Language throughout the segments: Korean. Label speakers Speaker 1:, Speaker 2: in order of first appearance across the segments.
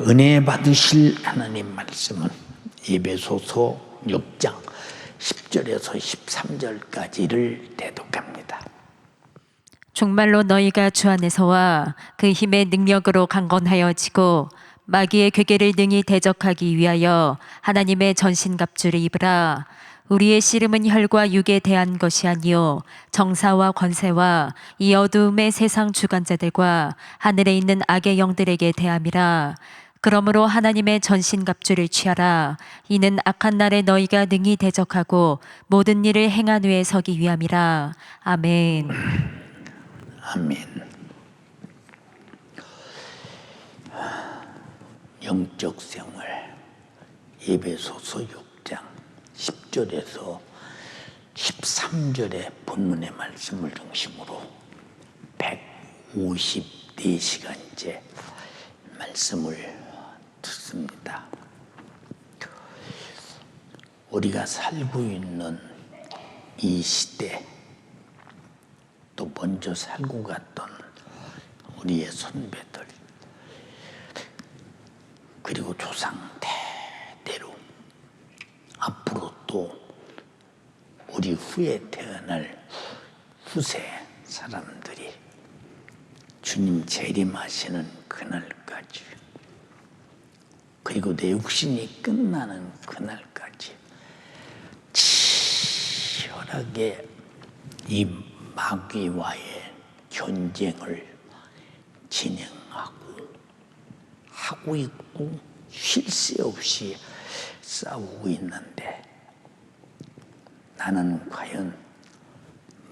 Speaker 1: 은혜 받으실 하나님 말씀은 에베소서 6장 10절에서 13절까지를 대독합니다.
Speaker 2: 정말로 너희가 주 안에서와 그 힘의 능력으로 강건하여지고 마귀의 괴계를 능히 대적하기 위하여 하나님의 전신갑주를 입으라. 우리의 씨름은 혈과 육에 대한 것이 아니요 정사와 권세와 이 어두움의 세상 주관자들과 하늘에 있는 악의 영들에게 대함이라. 그러므로 하나님의 전신갑주를 취하라. 이는 악한 날에 너희가 능히 대적하고 모든 일을 행한 후에 서기 위함이라. 아멘.
Speaker 1: 아멘. 영적 생활 에베소서 6장 10절에서 13절의 본문의 말씀을 중심으로 154시간째 말씀을 듣습니다. 우리가 살고 있는 이 시대, 또 먼저 살고 갔던 우리의 선배들, 그리고 조상 대대로 앞으로 또 우리 후에 태어날 후세 사람들이 주님 재림하시는 그날까지, 그리고 내 육신이 끝나는 그날까지 치열하게 이 마귀와의 전쟁을 하고 있고 쉴 새 없이 싸우고 있는데, 나는 과연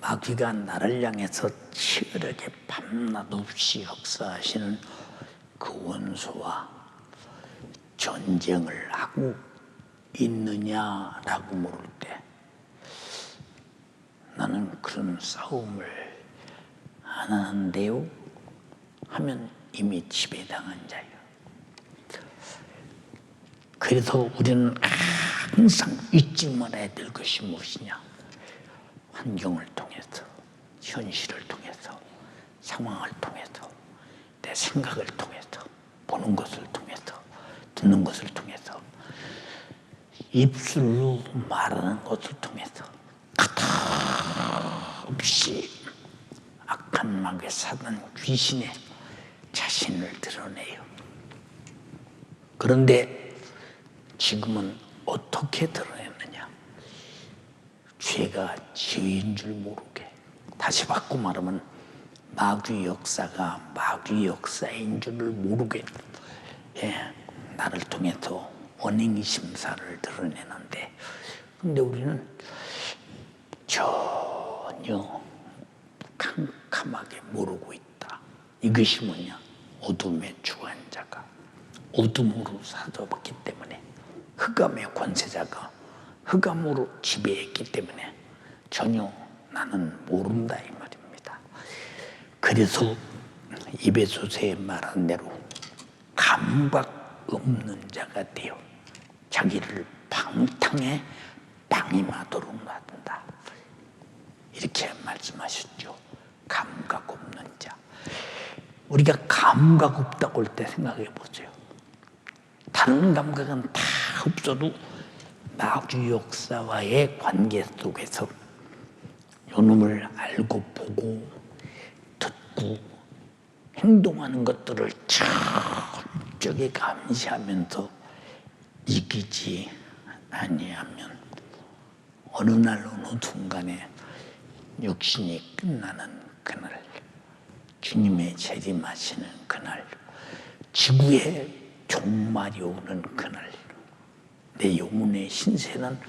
Speaker 1: 마귀가 나를 향해서 치열하게 밤낮 없이 역사하시는 그 원수와 전쟁을 하고 있느냐라고 물을 때, 나는 그런 싸움을 안 하는데요 하면 이미 지배당한 자예요. 그래서 우리는 항상 잊지 말아야 될 것이 무엇이냐? 환경을 통해서, 현실을 통해서, 상황을 통해서, 내 생각을 통해서, 보는 것을 통해서, 듣는 것을 통해서, 입술로 말하는 것을 통해서 없이 악한 마귀의 사단 귀신의 자신을 드러내요. 그런데 지금은 어떻게 드러냈느냐? 죄가 죄인 줄 모르게, 다시 바꿔 말하면 마귀 역사가 마귀 역사인 줄을 모르게, 나를 통해서 원행이 심사를 드러내는데, 근데 우리는 전혀 캄캄하게 모르고 있다. 이것이 뭐냐? 어둠의 주관자가 어둠으로 사로잡았기 때문에, 흑암의 권세자가 흑암으로 지배했기 때문에 전혀 나는 모른다 이 말입니다. 그래서 에베소서에 말한 대로 감각 없는 자가 되어 자기를 방탕에 방임하도록 놔둔다, 이렇게 말씀하셨죠. 감각 없는 자. 우리가 감각 없다고 할 때 생각해 보세요. 다른 감각은 다 없어도 마귀 역사와의 관계 속에서 요놈을 알고 보고 듣고 행동하는 것들을 철저하게 감시하면서 이기지 아니하면 어느 날 어느 순간에 육신이 끝나는 그날, 주님의 재림하시는 그날, 지구의 종말이 오는 그날, 내 영혼의 신세는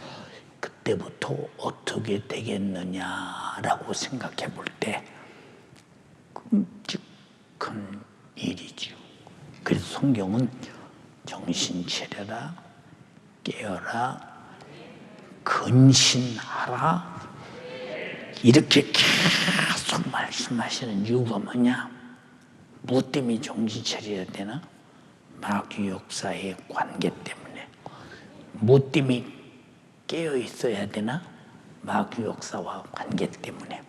Speaker 1: 그때부터 어떻게 되겠느냐라고 생각해 볼 때 끔찍한 일이죠. 그래서 성경은 정신 차려라, 깨어라, 근신하라, 이렇게 계속 말씀하시는 이유가 뭐냐? 무엇 때문에 정신 차려야 되나? 마귀 역사의 관계 때문에. 무엇 때문에 깨어 있어야 되나? 마귀 역사와 관계 때문에.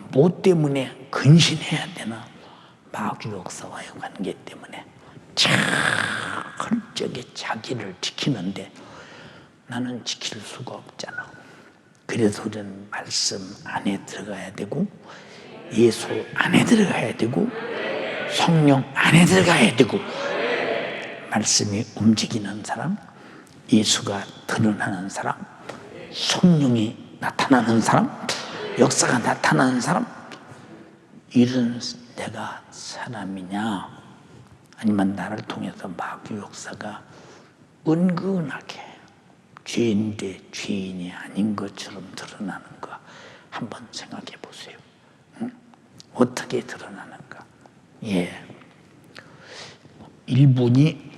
Speaker 1: 무엇 때문에 근신해야 되나? 마귀 역사와의 관계 때문에. 참 자기를 지키는데 나는 지킬 수가 없잖아. 그래서 우리는 말씀 안에 들어가야 되고 예수 안에 들어가야 되고 성령 안에 들어가야 되고 말씀이 움직이는 사람, 예수가 드러나는 사람, 성령이 나타나는 사람, 역사가 나타나는 사람, 이런 내가 사람이냐, 아니면 나를 통해서 마귀 역사가 은근하게 죄인인데 죄인이 아닌 것처럼 드러나는가 한번 생각해 보세요. 응? 어떻게 드러나는가? 예, 일본이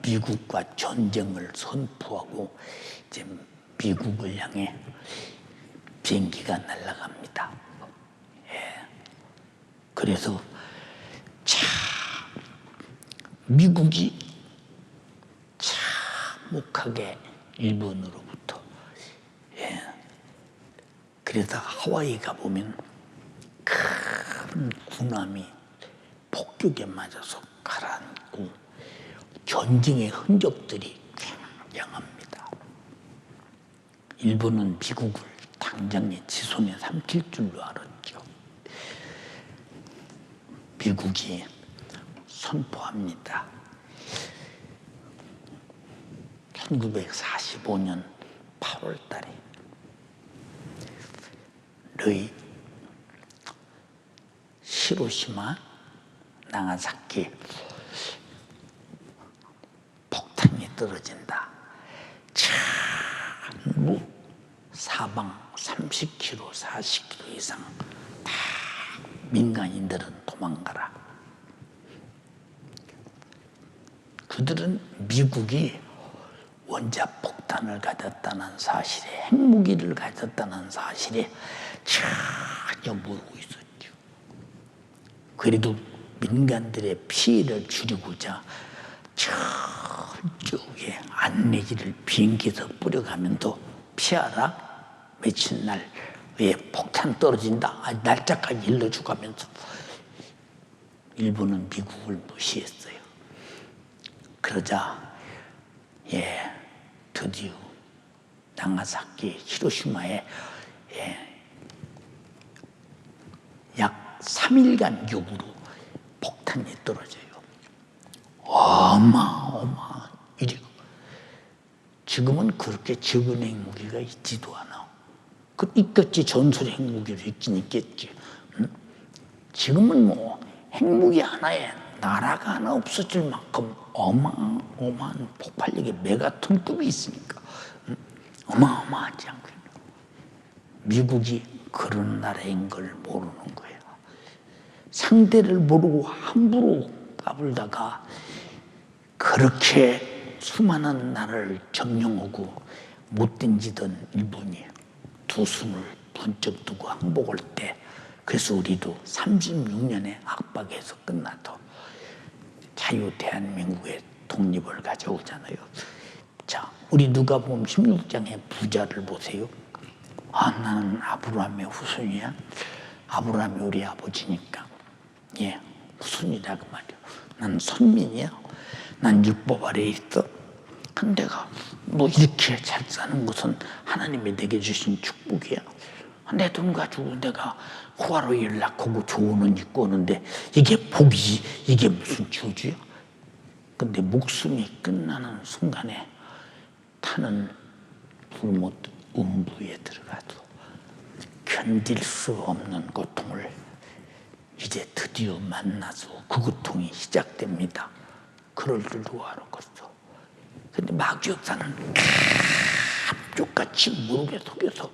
Speaker 1: 미국과 전쟁을 선포하고 이제 미국을 향해 비행기가 날아갑니다. 예. 그래서 미국이 참혹하게 일본으로부터, 예. 그래서 하와이 가보면 큰 군함이 폭격에 맞아서 가라앉고 전쟁의 흔적들이 굉장합니다. 일본은 미국을 당장에 지손에 삼킬 줄로 알았죠. 미국이 선포합니다. 1945년 8월 달에 너희 히로시마, 나가사키 폭탄이 떨어진다. 전부 사방 30km, 40km 이상 다 민간인들은 도망가라. 그들은 미국이 원자 폭탄을 가졌다는 사실에, 핵무기를 가졌다는 사실에 전혀 모르고 있었죠. 그래도 민간들의 피해를 줄이고자 저쪽에 안내기를 비행기에서 뿌려가면서 피하라. 며칠 날 왜 폭탄 떨어진다. 날짜까지 일러주가면서 일본은 미국을 무시했어요. 그러자 드디어 나가사키, 히로시마에 약 3일간 격으로 폭탄이 떨어져요. 어마어마한 일이고 지금은 그렇게 적은 핵무기가 있지도 않아. 있겠지, 전술 핵무기도 있긴 있겠지. 지금은 뭐 핵무기 하나에 나라가 하나 없어질 만큼 어마어마한 폭발력의 메가톤급이 있으니까 어마어마하지 않고 미국이 그런 나라인 걸 모르는 거예요. 상대를 모르고 함부로 까불다가 그렇게 수많은 나라를 점령하고 못 던지던 일본이 두 손을 번쩍 두고 항복할 때, 그래서 우리도 36년의 압박에서 끝나도 자유 대한민국의 독립을 가져오잖아요. 자, 우리 누가복음 16장의 부자를 보세요. 나는 아브라함의 후손이야. 아브라함이 우리 아버지니까. 후손이라고 말이야. 난 선민이야. 난 율법 아래에 있어. 근데 내가 뭐 이렇게 잘 사는 것은 하나님이 내게 주신 축복이야. 내 돈 가지고 내가 후하로 연락하고 좋은 옷 입고 오는데 이게 복이지, 이게 무슨 저주야? 근데 목숨이 끝나는 순간에 타는 불못 음부에 들어가도 견딜 수 없는 고통을 이제 드디어 만나서 그 고통이 시작됩니다. 그럴 줄 누가 알았겠어. 근데 마귀 역사는 감쪽같이 무릎에 속여서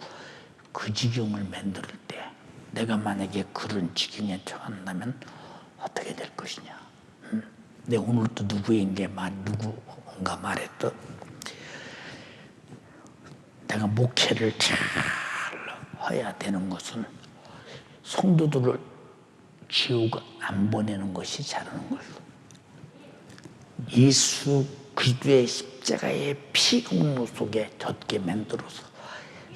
Speaker 1: 그 지경을 만들 때 내가 만약에 그런 지경에 처한다면 어떻게 될 것이냐. 내 오늘도 누구인가 말했던, 내가 목회를 잘 해야 되는 것은 성도들을 지옥 안 보내는 것이 잘하는 거예요. 예수 그리스도의 십자가의 피 공로 속에 젖게 만들어서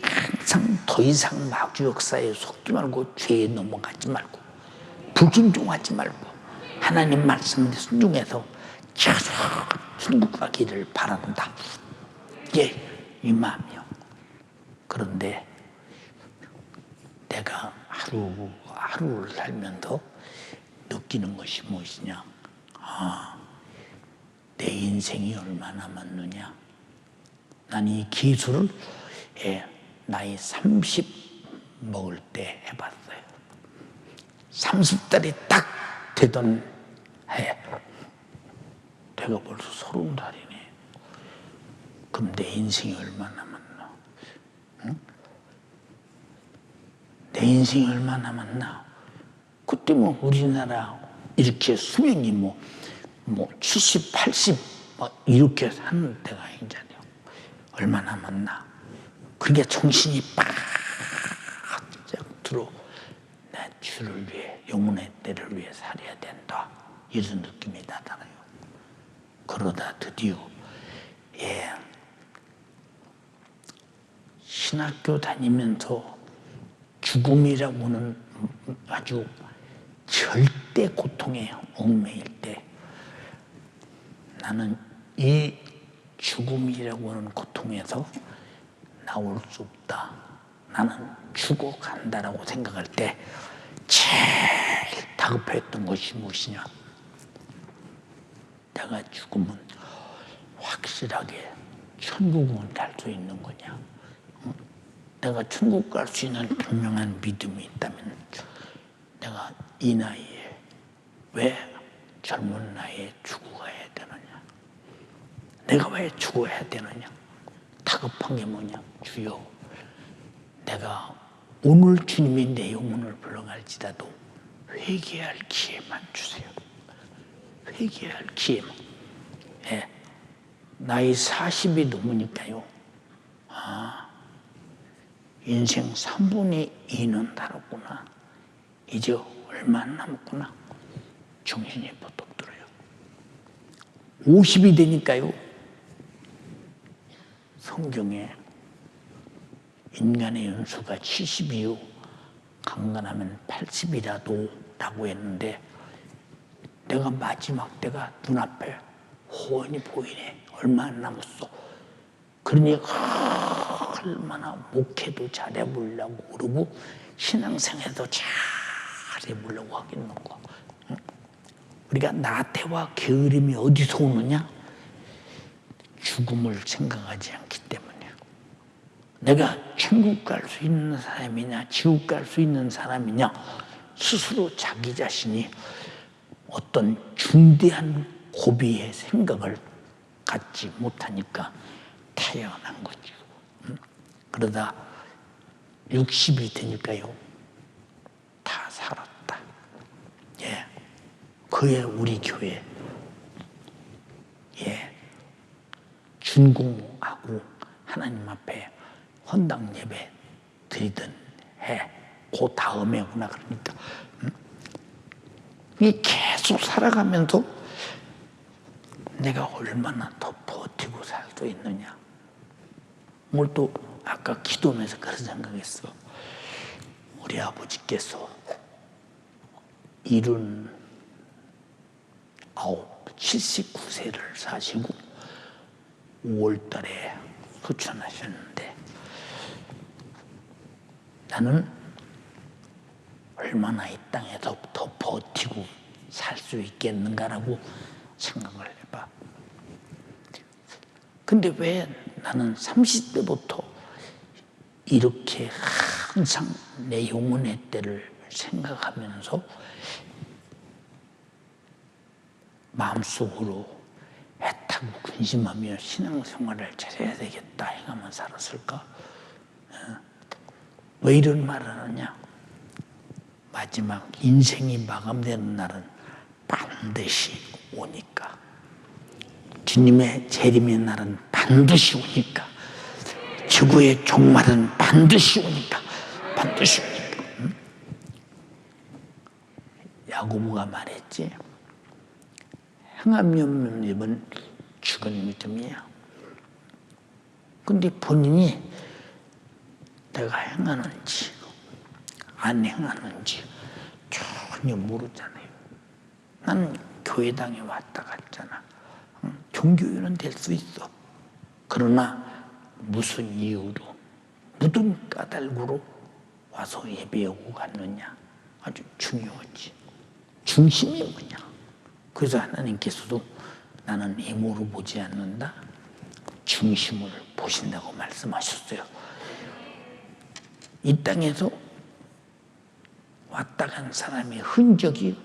Speaker 1: 항상 더 이상 마귀 역사에 속지 말고 죄에 넘어가지 말고 불순종하지 말고 하나님 말씀에 순종해서 계속 천국 가기를 바란다. 이게 이 마음이요. 그런데 내가 하루를 살면서 느끼는 것이 무엇이냐? 내 인생이 얼마나 남았느냐? 난 이 기술을 나이 30 먹을 때 해봤어요. 30살이 딱 되던 해. 내가 벌써 30살이네. 그럼 내 인생이 얼마나 남았나? 응? 내 인생이 얼마나 남았나? 그때 뭐 우리나라 이렇게 수명이 뭐 70, 80 이렇게 사는 데가 있잖아요. 얼마나 남았나? 그게 정신이 빡 들어. 내 주를 위해, 영혼의 때를 위해 살아야 된다. 이런 느낌이 나잖아요. 그러다 드디어 신학교 다니면서 죽음이라고는 아주 절대 고통에 얽매일 때 나는 이 죽음이라고 하는 고통에서 나올 수 없다. 나는 죽어간다라고 생각할 때 제일 다급했던 것이 무엇이냐? 내가 죽으면 확실하게 천국은 갈 수 있는 거냐? 내가 천국 갈 수 있는 분명한 믿음이 있다면 내가 이 나이에 왜 젊은 나이에 죽어가야 되느냐? 내가 왜 죽어야 되느냐? 다급한 게 뭐냐? 주여, 내가 오늘 주님이 내 영혼을 불러갈지라도 회개할 기회만 주세요. 회개할 기회만. 나이 40이 넘으니까요. 인생 3분의 2는 다뤘구나. 이제 얼마 안 남았구나. 정신이 버떡 들어요. 50이 되니까요. 성경에 인간의 연수가 70이요. 강건하면 80이라도 라고 했는데 내가 마지막 때가 눈앞에 훤히 보이네. 얼마 안 남았어. 그러니 얼마나 목회도 잘해보려고 그러고 신앙생활도 잘해보려고 하겠는가. 우리가 나태와 게으름이 어디서 오느냐? 죽음을 생각하지 않기 때문이야. 내가 천국 갈 수 있는 사람이냐 지옥 갈 수 있는 사람이냐 스스로 자기 자신이 어떤 중대한 고비의 생각을 갖지 못하니까 타협한 거죠. 그러다 60이 되니까요. 다 살았다. 그에 우리 교회 준공하고 하나님 앞에 헌당 예배 드리던 해, 그 다음에구나. 그러니까 이 계속 살아가면서 내가 얼마나 더 버티고 살 수 있느냐. 뭘 또 아까 기도하면서 그런 생각했어. 우리 아버지께서 79세를 사시고 5월 달에 소천하셨는데 나는 얼마나 이 땅에서 더 버티고 살 수 있겠는가라고 생각을 해봐. 근데 왜 나는 30대부터 이렇게 항상 내 영혼의 때를 생각하면서 마음속으로 애타고 근심하며 신앙생활을 잘해야 되겠다 해가만 살았을까? 왜 이런 말을 하느냐? 마지막 인생이 마감되는 날은 반드시 오니까. 주님의 재림의 날은 반드시 오니까. 지구의 종말은 반드시 오니까. 반드시 오니까. 야고보가 말했지. 행함이 없는 믿음은 죽은 믿음이야. 근데 본인이 내가 행하는지 안 행하는지 전혀 모르잖아요. 나는 교회당에 왔다 갔잖아. 종교인은 될 수 있어. 그러나 무슨 이유로, 무슨 까닭으로 와서 예배하고 갔느냐, 아주 중요하지. 중심이 뭐냐. 그래서 하나님께서도 나는 외모로 보지 않는다, 중심을 보신다고 말씀하셨어요. 이 땅에서 왔다 간 사람의 흔적이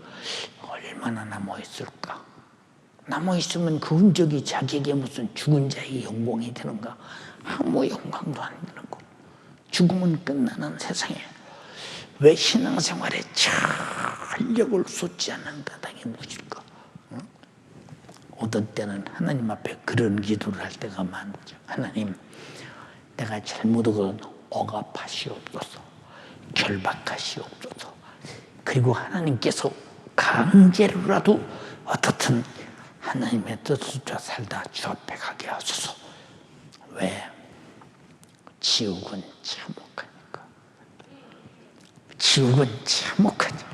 Speaker 1: 얼마나 남아있을까. 남아있으면 그 흔적이 자기에게 무슨 죽은 자의 영광이 되는가. 아무 영광도 안 되는 거. 죽으면 끝나는 세상에 왜 신앙생활에 전력을 쏟지 않는 까닭이 무엇일까? 어떤 때는 하나님 앞에 그런 기도를 할 때가 많죠. 하나님, 내가 잘못하건 억압하시옵소서, 결박하시옵소서. 그리고 하나님께서 강제로라도 어떻든 하나님의 뜻을 쫓아 살다 주 앞에 가게 하소서. 왜? 지옥은 참혹하니까. 지옥은 참혹하니까.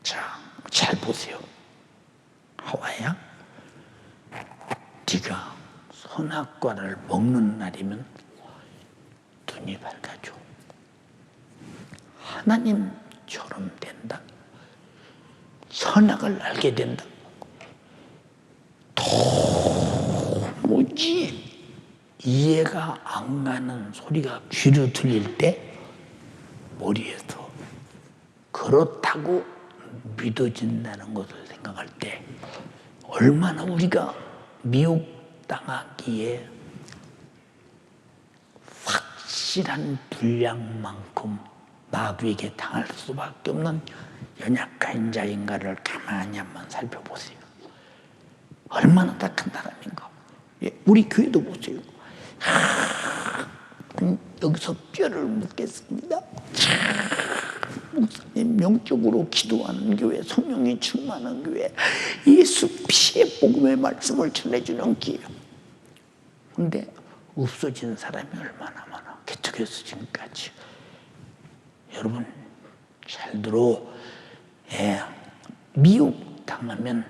Speaker 1: 자, 잘 보세요. 하와야, 네가 선악과를 먹는 날이면 눈이 밝아져. 하나님처럼 된다. 선악을 알게 된다. 도무지 이해가 안 가는 소리가 귀로 들릴 때 머리에서 그렇다고 믿어진다는 것을 생각할 때 얼마나 우리가 미혹당하기에 확실한 분량만큼 마귀에게 당할 수밖에 없는 연약한 자인가를 가만히 한번 살펴보세요. 얼마나 딱한 사람인가. 우리 교회도 보세요. 여기서 뼈를 묻겠습니다. 목사님 명적으로 기도하는 교회, 성령이 충만한 교회, 예수 피의 복음의 말씀을 전해주는 교회. 근데 없어진 사람이 얼마나 많아. 개척해서 지금까지. 여러분 잘 들어. 미혹당하면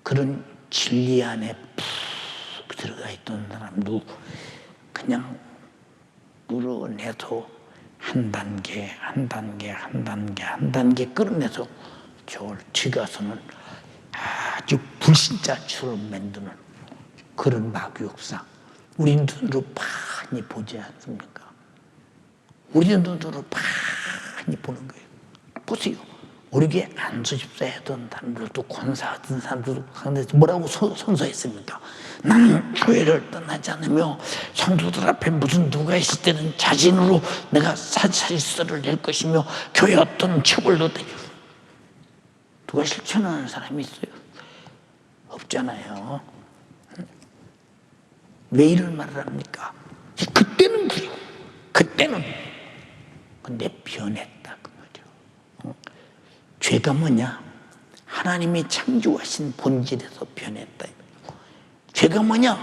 Speaker 1: 그런 진리 안에 푹 들어가 있던 사람도 그냥 끌어내서 한 단계 끌어내서 저걸 뒤가서는 아주 불신자처럼 만드는 그런 마귀 역사. 우리 눈으로 많이 보지 않습니까? 우리 눈으로 많이 보는 거예요. 보세요. 우리 교회 안수집사 했던 사람들도, 권사하던 사람들도 상대에서 뭐라고 선서했습니까? 나는 교회를 떠나지 않으며 성도들 앞에 무슨 누가 있을 때는 자진으로 내가 사실서를 낼 것이며 교회 어떤 처벌도 누가 실천하는 사람이 있어요? 없잖아요. 왜 이런 말을 합니까? 그때는 그래요. 그때는. 근데 변했다 그 말이요. 죄가 뭐냐? 하나님이 창조하신 본질에서 변했다. 죄가 뭐냐?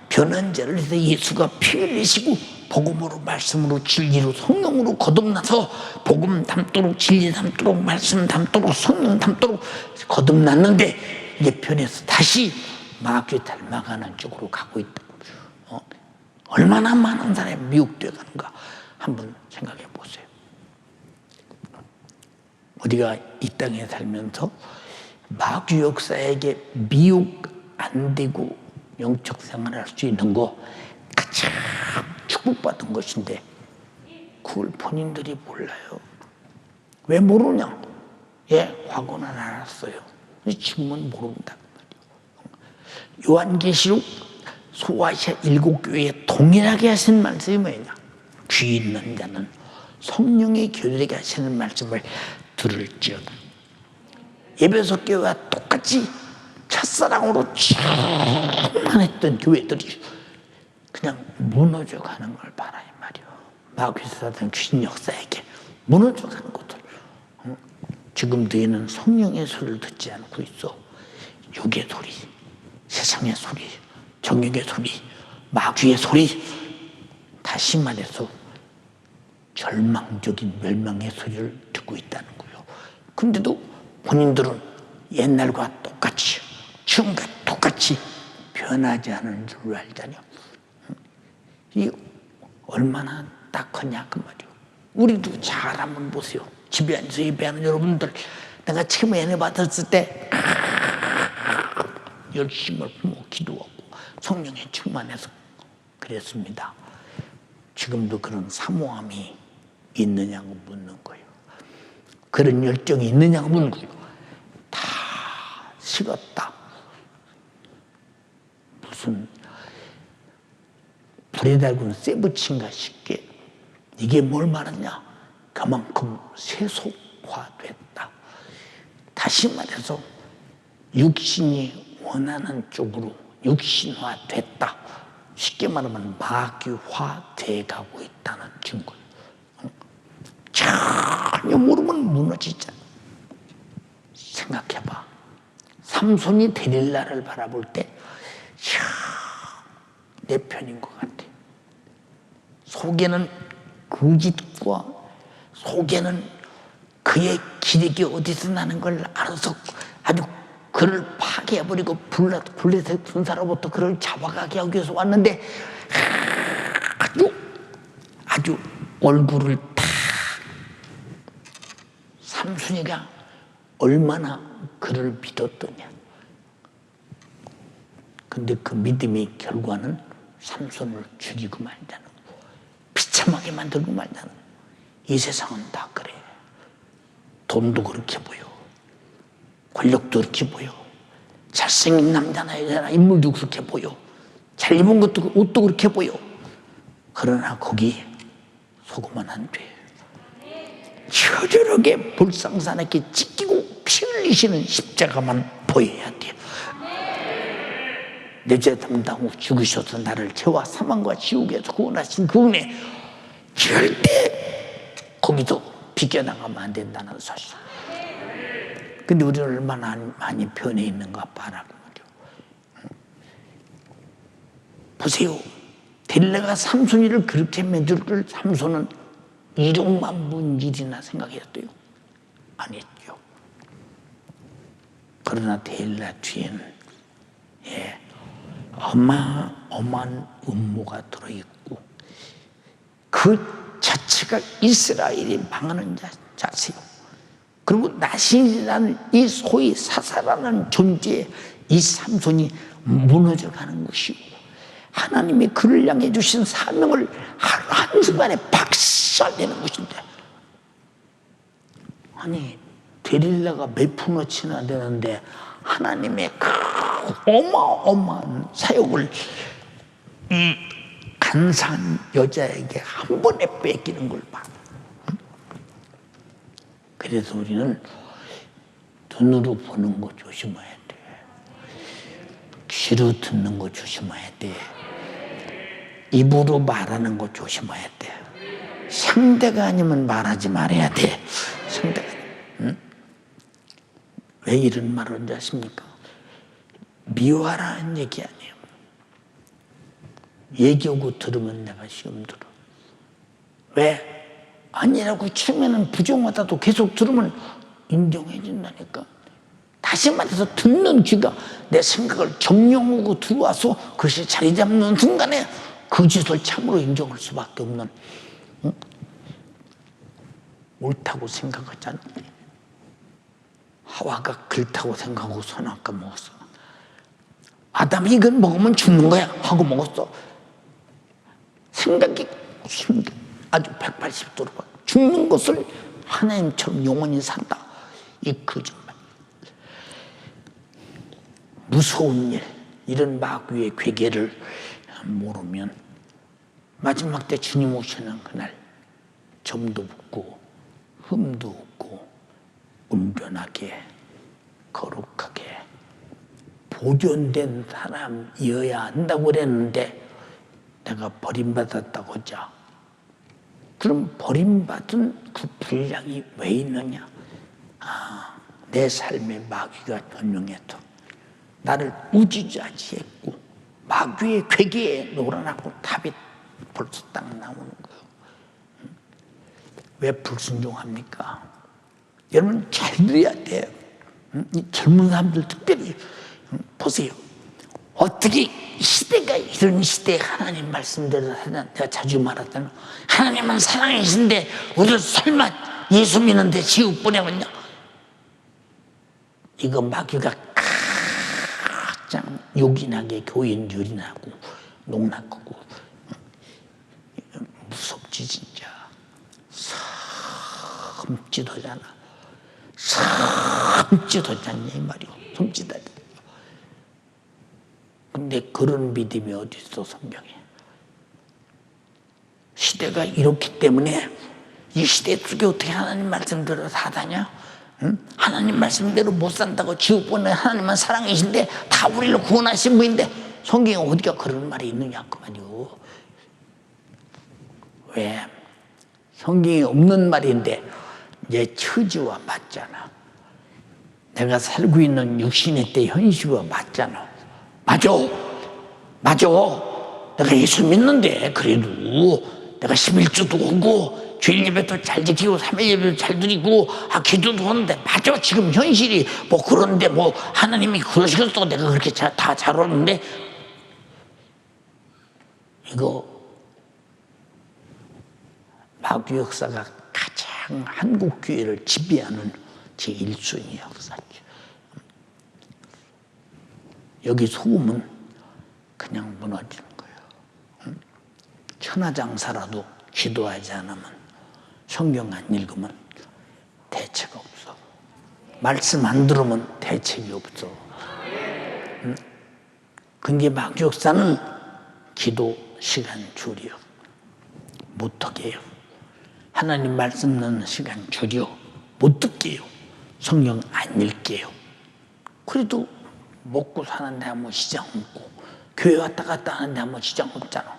Speaker 1: 변한 자를 위해서 예수가 피 흘리시고 복음으로, 말씀으로, 진리로, 성령으로 거듭나서 복음 담도록, 진리 담도록, 말씀 담도록, 성령 담도록 거듭났는데 이제 변해서 다시 마귀 닮아가는 쪽으로 가고 있다. 얼마나 많은 사람이 미혹되어 가는가 한번 생각해 보세요. 우리가 이 땅에 살면서 마귀 역사에게 미혹 안 되고 영적 생활을 할 수 있는 거 가장 축복받은 것인데 그걸 본인들이 몰라요. 왜 모르냐? 과거는 알았어요. 지금은 모른다. 요한계시록 소아시아 7교회에 동일하게 하신 말씀이 뭐냐? 귀 있는 자는 성령의 교들에게 하시는 말씀을 들을지어다. 에베소 교회와 똑같이 첫사랑으로 충만했던 교회들이 그냥 무너져 가는 걸 봐라 이 말이야. 마귀 사단 귀신 역사에게 무너져 가는 것들. 지금 너희는 성령의 소리를 듣지 않고 있어. 육의 소리, 세상의 소리, 정욕의 소리, 마귀의 소리. 다시 말해서 절망적인 멸망의 소리를 듣고 있다는 거예요. 근데도 본인들은 옛날과 똑같이, 지금과 똑같이 변하지 않은 줄 알잖아요. 이 얼마나 딱하냐 그 말이요. 우리도 잘 한번 보세요. 집에 앉아서 예배하는 여러분들, 내가 처음에 은혜 받았을 때 열심을 품어 기도하고 성령에 충만해서 그랬습니다. 지금도 그런 사모함이 있느냐고 묻는 거예요. 그런 열정이 있느냐고 묻는 거예요. 다 식었다. 무슨 불에 달군 쇠 붙인가 싶게. 이게 뭘 말하냐? 그만큼 세속화됐다. 다시 말해서 육신이 원하는 쪽으로 육신화됐다. 쉽게 말하면 마귀화돼 가고 있다는 증거예요. 전혀 모르면 무너지잖아. 생각해봐. 삼손이 데릴라를 바라볼 때 내 편인 것 같아. 속에는 거짓과 속에는 그의 기력이 어디서 나는 걸 알아서 아주 그를 파괴해버리고 블레셋 군사로부터 그를 잡아가게 하기 위해서 왔는데 아주 얼굴을 다 삼순이가 얼마나 그를 믿었더냐. 근데 그 믿음의 결과는 삼손을 죽이고 말자는, 비참하게 만들고 말자는. 이 세상은 다 그래. 돈도 그렇게 보여, 권력도 그렇게 보여, 잘생긴 남자나 여자나 인물도 그렇게 보여, 잘 입은 것도 옷도 그렇게 보여. 그러나 거기 속으면 안 돼. 처절하게 불상산에게 찢기고 피 흘리시는 십자가만 보여야 돼. 내 죄 담당하고 죽으셔서 나를 죄와 사망과 지옥에서 구원하신 그 은혜, 절대 거기서 비껴나가면 안 된다는 사실. 근데 우리는 얼마나 많이 변해 있는가 봐라 그 말이요. 보세요. 델레가 삼손이를 그렇게 만들 삼손은 이름만 문 일이나 생각했어요? 안 했죠. 그러나 델라 뒤에는 어마어마한 음모가 들어있고, 그 자체가 이스라엘이 망하는 자세요. 그리고 나신이라는 이 소위 사사라는 존재에 이 삼손이 무너져가는 것이고, 하나님이 그를 향해 주신 사명을 한순간에 박살내는 것인데, 아니 데릴라가 몇 푼어치나 되는데 하나님의 그 어마어마한 사역을 이 간사한 여자에게 한 번에 뺏기는 걸 봐. 그래서 우리는 눈으로 보는 거 조심해야 돼. 귀로 듣는 거 조심해야 돼. 입으로 말하는 거 조심해야 돼. 상대가 아니면 말하지 말아야 돼. 상대가. 응? 왜 이런 말을 하는지 아십니까? 미워하라는 얘기 아니에요. 얘기하고 들으면 내가 시험 들어. 왜? 아니라고 치면은 부정하다도 계속 들으면 인정해 준다니까. 다시 말해서 듣는 귀가 내 생각을 점령하고 들어와서 그것이 자리 잡는 순간에 그 짓을 참으로 인정할 수밖에 없는, 응? 옳다고 생각하잖아. 하와가 그렇다고 생각하고 선악과 먹었어. 아담이 이건 먹으면 죽는 거야 하고 먹었어. 생각이 아주 180도로 봐. 죽는 것을 하나님처럼 영원히 산다. 이 거짓말. 무서운 일, 이런 마귀의 괴계를 모르면 마지막 때 주님 오시는 그날 점도 붙고 흠도 없고 온전하게 거룩하게 보존된 사람이어야 한다고 그랬는데 내가 버림받았다고 하자. 그럼 버림받은 그 분량이 왜 있느냐? 내 삶에 마귀가 전용해서 나를 우지좌지했고 마귀의 괴계에 놀아나고 답이 벌써 딱 나오는 거예요. 왜 불순종합니까? 여러분 잘 들어야 돼요. 이 젊은 사람들 특별히 보세요. 어떻게 시대가 이런 시대에 하나님 말씀대로 하나, 내가 자주 말했잖아. 하나님은 사랑이신데 우리를 설마 예수 믿는데 지옥 보내겠냐? 이거 마귀가 가장 요긴하게 교인 유린하고 농락하고 무섭지 진짜. 섬찟하잖아. 섬찟하잖냐 이 말이오. 섬찟하잖아. 근데 그런 믿음이 어디 있어 성경에. 시대가 이렇기 때문에 이 시대 속에 어떻게 하나님 말씀대로 사다냐? 응? 하나님 말씀대로 못 산다고 지옥 보내. 하나님은 사랑이신데 다 우리를 구원하신 분인데 성경에 어디가 그런 말이 있느냐 그 말이오. 왜? 성경에 없는 말인데 내 처지와 맞잖아. 내가 살고 있는 육신의 때 현실과 맞잖아. 맞아. 내가 예수 믿는데 그래도 내가 11조도 오고 주일 예배도 잘 지키고 3일 예배도 잘 드리고 기도도 하는데 맞아. 지금 현실이 뭐 그런데 뭐 하나님이 그러시겠어. 내가 그렇게 다 잘 오는데 이거 마귀 역사가 가장 한국 교회를 지배하는 제1순위 역사죠. 여기 속으면 그냥 무너지는 거예요. 천하장사라도 기도하지 않으면 성경 안 읽으면 대책 없어. 말씀 안 들으면 대책이 없어. 근데 마귀 역사는 기도 시간 줄여 못하게 해요. 하나님 말씀 듣는 시간 줄여 못 듣게요. 성경 안 읽게요. 그래도 먹고 사는데 한번 시장 없고 교회 왔다 갔다 하는데 한번 시장 없잖아.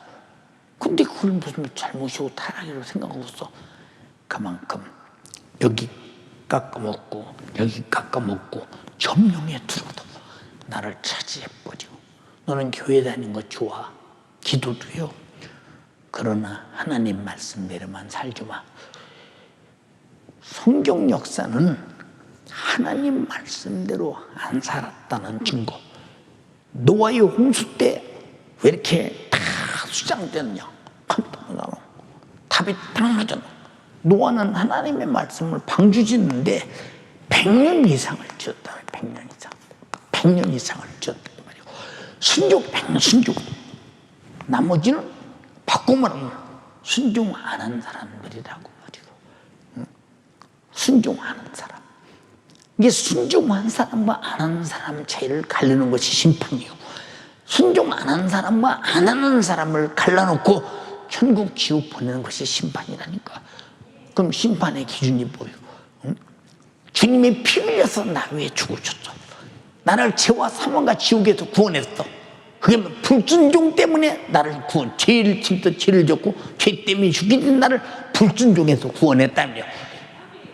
Speaker 1: 근데 그걸 무슨 잘못이고 타락이라고 생각하고 있어. 그만큼 여기 깎아먹고 여기 깎아먹고 점령에 들어도 나를 차지해버리고 너는 교회 다니는 거 좋아. 기도도 해요. 그러나 하나님 말씀대로만 살지 마. 성경 역사는 하나님 말씀대로 안 살았다는 증거. 노아의 홍수 때 왜 이렇게 다 수장되느냐? 답이 딱 나잖아. 노아는 하나님의 말씀을 방주 짓는데 100년 이상을 지었다. 100년 이상. 100년 이상을 지었단 말이고. 순종 100년 순종. 나머지는 바꿔 말하면 순종 안 한 사람들이라고 말이고. 순종하는 사람. 이게 순종한 사람과 안 하는 사람 차이를 가르는 것이 심판이요. 순종 안 하는 사람과 안 하는 사람을 갈라놓고 천국 지옥 보내는 것이 심판이라니까. 그럼 심판의 기준이 뭐예요? 응? 주님이 피 흘려서 나 위해 죽으셨어. 나를 죄와 사망과 지옥에서 구원했어. 그게 불순종 때문에 나를 구원, 죄를 침도 죄를 졌고 죄 때문에 죽게 된 나를 불순종에서 구원했다며.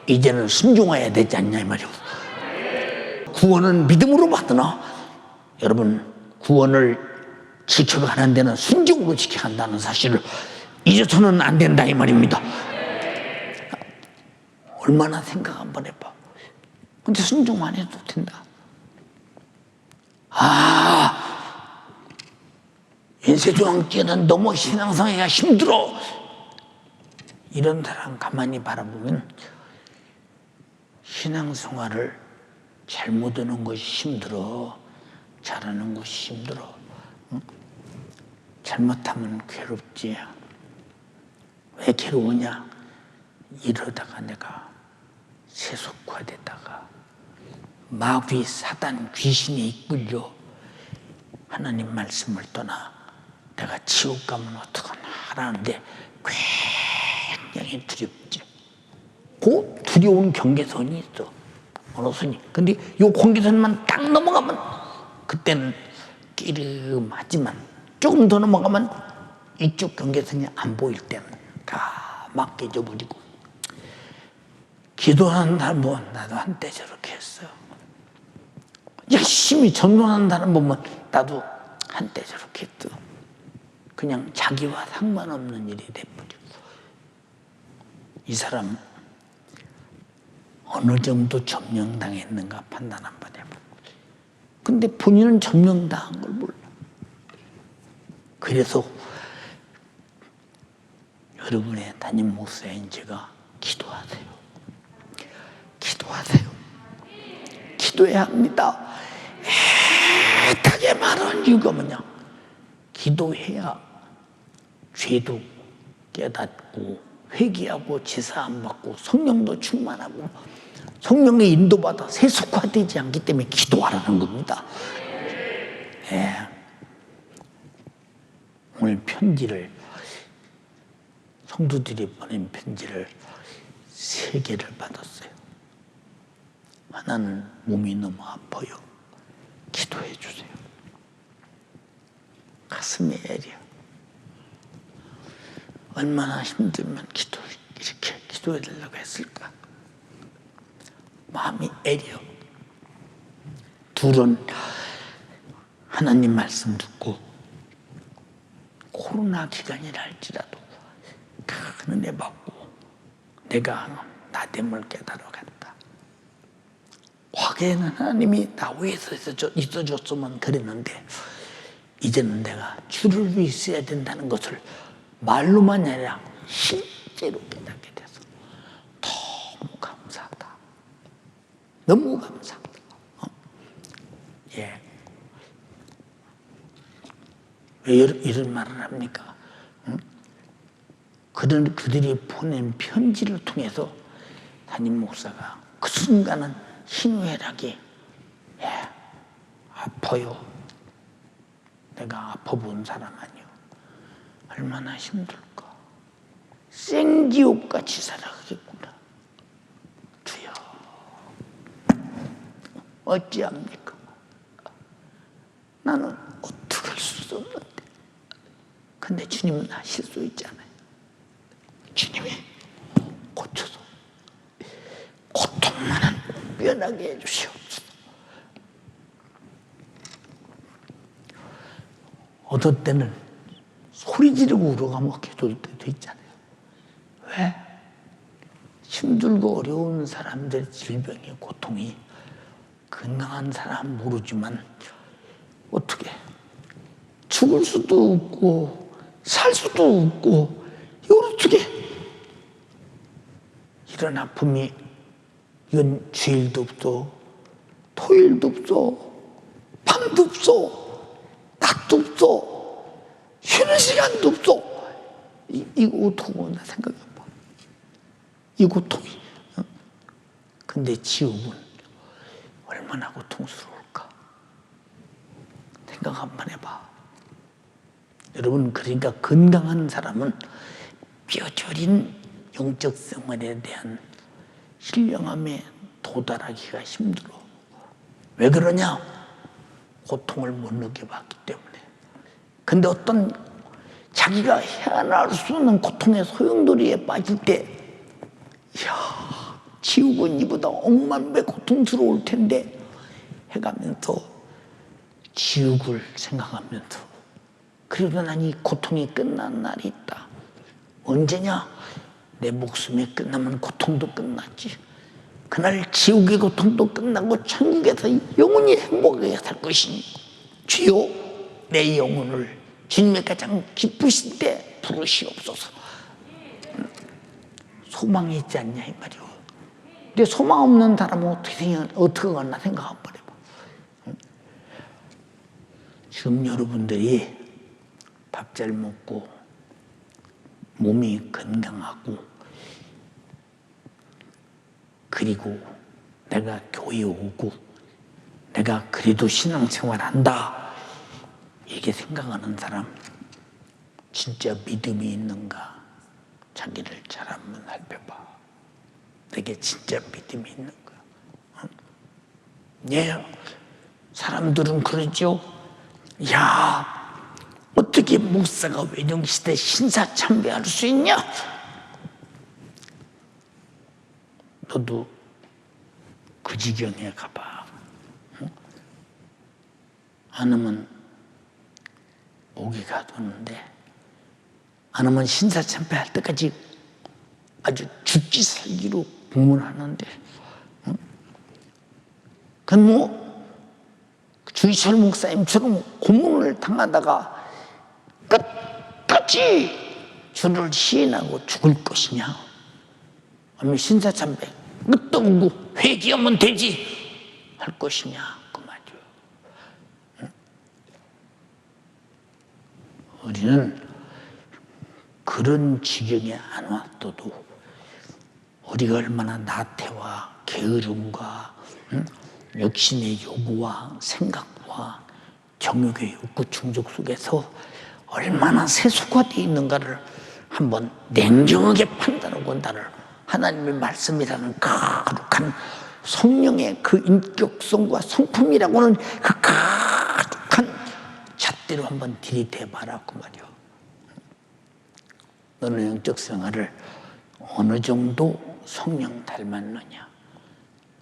Speaker 1: 이제는 순종해야 되지 않냐 이 말이오. 구원은 믿음으로 받으나 여러분 구원을 지켜가는 데는 순종으로 지켜야 한다는 사실을 잊어서는 안 된다 이 말입니다. 얼마나 생각 한번 해봐. 근데 순종 안 해도 된다. 인쇄조항기에는 너무 신앙생활이 힘들어. 이런 사람 가만히 바라보면 신앙생활을 잘못 하는 것이 힘들어. 잘하는 것이 힘들어. 응? 잘못하면 괴롭지. 왜 괴로우냐? 이러다가 내가 세속화되다가 마귀 사단 귀신에 이끌려 하나님 말씀을 떠나 내가 지옥 가면 어떡하나 하라는데 굉장히 두렵지. 그 두려운 경계선이 있어. 어느 선이. 근데 요 경계선만 딱 넘어가면 그때는 끼름하지만 조금 더 넘어가면 이쪽 경계선이 안 보일 때는 다 막혀져 버리고. 기도하는 사람 보면 나도 한때 저렇게 했어. 열심히 전도하는 사람 보면 나도 한때 저렇게 했어. 그냥 자기와 상관없는 일이 돼버리고. 이 사람 어느 정도 점령당했는가 판단 한번 해보고. 근데 본인은 점령당한 걸 몰라. 그래서 여러분의 담임 목사인 제가 기도하세요. 기도하세요. 기도해야 합니다. 애타게 말하는 이유가 뭐냐? 기도해야 죄도 깨닫고 회개하고 제사 안 받고 성령도 충만하고 성령의 인도받아 세속화되지 않기 때문에 기도하라는 겁니다. 예. 오늘 편지를 성도들이 보낸 편지를 3개를 받았어요. 하나는 몸이 너무 아파요. 기도해 주세요. 가슴이 애려. 얼마나 힘들면 이렇게 기도해 달라고 했을까? 마음이 애려. 둘은 하나님 말씀 듣고 코로나 기간이라 할지라도 큰 은혜 받고 내가 나됨을 깨달아갔다. 과거에는 하나님이 나 위해서 있어줬으면 그랬는데 이제는 내가 주를 위해 있어야 된다는 것을 말로만 아니라 실제로 깨닫게 돼서 너무 감사하다. 너무 감사하다. 예. 왜 이런 말을 합니까? 그들이 보낸 편지를 통해서 담임 목사가 그 순간은 희노애락이 아파요. 내가 아파본 사람 아니요. 얼마나 힘들까. 생지옥같이 살아가겠구나. 주여 어찌합니까? 나는 어떻게 할 수도 없는데. 근데 주님은 하실 수 있잖아요. 주님이 고쳐서 고통만은 면하게 해주시옵소서. 어떨 때는 소리 지르고 울어가며 기도할 때도 있잖아요. 왜? 힘들고 어려운 사람들의 질병의 고통이 건강한 사람은 모르지만 어떻게 죽을 수도 없고 살 수도 없고 이걸 어떻게 이런 아픔이 이건 주일도 없어 토일도 없어 밤도 없어 낮도 없어 쉬는 시간도 없어 이 고통은 나 생각해봐. 이 고통이 근데 지옥은 얼마나 고통스러울까 생각 한번 해봐. 여러분 그러니까 건강한 사람은 뼈저린 영적 생활에 대한 신령함에 도달하기가 힘들어. 왜 그러냐? 고통을 못 느껴봤기 때문에. 근데 어떤 자기가 헤아나올 수 없는 고통의 소용돌이에 빠질 때 이야 지옥은 이보다 억만 배 고통스러울 텐데 해가면서 지옥을 생각하면서 그래도 난 이 고통이 끝난 날이 있다. 언제냐? 내 목숨이 끝나면 고통도 끝났지. 그날 지옥의 고통도 끝나고 천국에서 영원히 행복하게 살 것이니 주여 내 영혼을 주님의 가장 기쁘신 때 부르시옵소서. 소망이 있지 않냐 이 말이오. 근데 소망 없는 사람은 어떻게 하나 생각 한번 해봐. 지금 여러분들이 밥 잘 먹고 몸이 건강하고 그리고 내가 교회 오고 내가 그래도 신앙생활한다 이렇게 생각하는 사람 진짜 믿음이 있는가 자기를 잘 한번 살펴봐. 내게 진짜 믿음이 있는가. 예, 사람들은 그러죠. 야 어떻게 목사가 외령시대 신사참배할 수 있냐? 너도 그 지경에 가봐. 안 하면 목이 가두는데 안 하면 신사참배할 때까지 아주 죽기 살기로 공문하는데 그건 뭐 주희철 목사님처럼 고문을 당하다가 끝까지 주를 시인하고 죽을 것이냐, 아니면 신사참배 끝없고 회개하면 되지 할 것이냐, 그 말이죠. 우리는 그런 지경에 안 왔어도 우리가 얼마나 나태와 게으름과 육신의 요구와 생각과 정욕의 욕구 충족 속에서 얼마나 세속화되어 있는가를 한번 냉정하게 판단하고 본다를 하나님의 말씀이라는 거룩한 성령의 그 인격성과 성품이라고는 그 거룩한 잣대로 한번 들이대봐라 그 말이야. 너는 영적 생활을 어느 정도 성령 닮았느냐,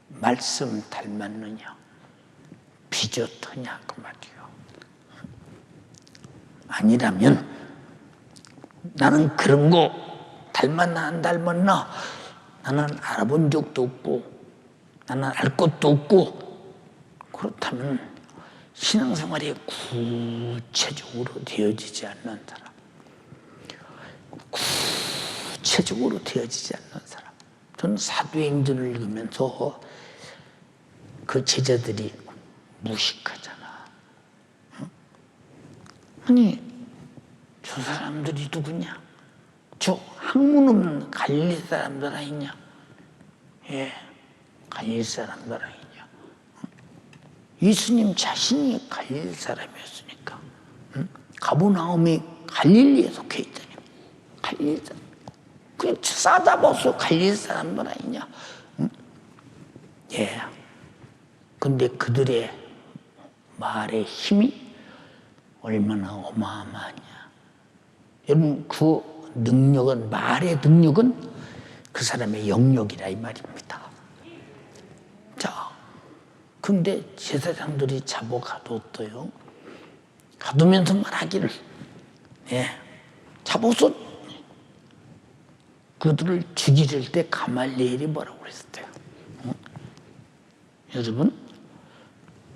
Speaker 1: 말씀 닮았느냐, 비젓하냐 그 말이요. 아니라면 나는 그런 거 닮았나 안 닮았나 나는 알아본 적도 없고 나는 알 것도 없고, 그렇다면 신앙생활이 구체적으로 되어지지 않는 사람, 구체적으로 되어지지 않는 사람. 저는 사도행전을 읽으면서 그 제자들이 무식하잖아. 아니 저 사람들이 누구냐? 저 학문 없는 갈릴리 사람들 아니냐? 예, 갈릴리 사람들 아니냐? 예수님 자신이 갈릴리 사람이었으니까. 가버나움이 갈릴리에 속해 있다니. 갈릴리 사람. 그냥 싸잡아서 갈릴리 사람들 아니냐? 예. 근데 그들의 말의 힘이 얼마나 어마어마하냐. 여러분, 그 능력은, 말의 능력은 그 사람의 영역이라 이 말입니다. 자, 근데 제사장들이 잡아가뒀어요. 가두면서 말하기를, 예, 잡아서 그들을 죽이릴 때 가말리엘이 뭐라고 그랬어요? 여러분,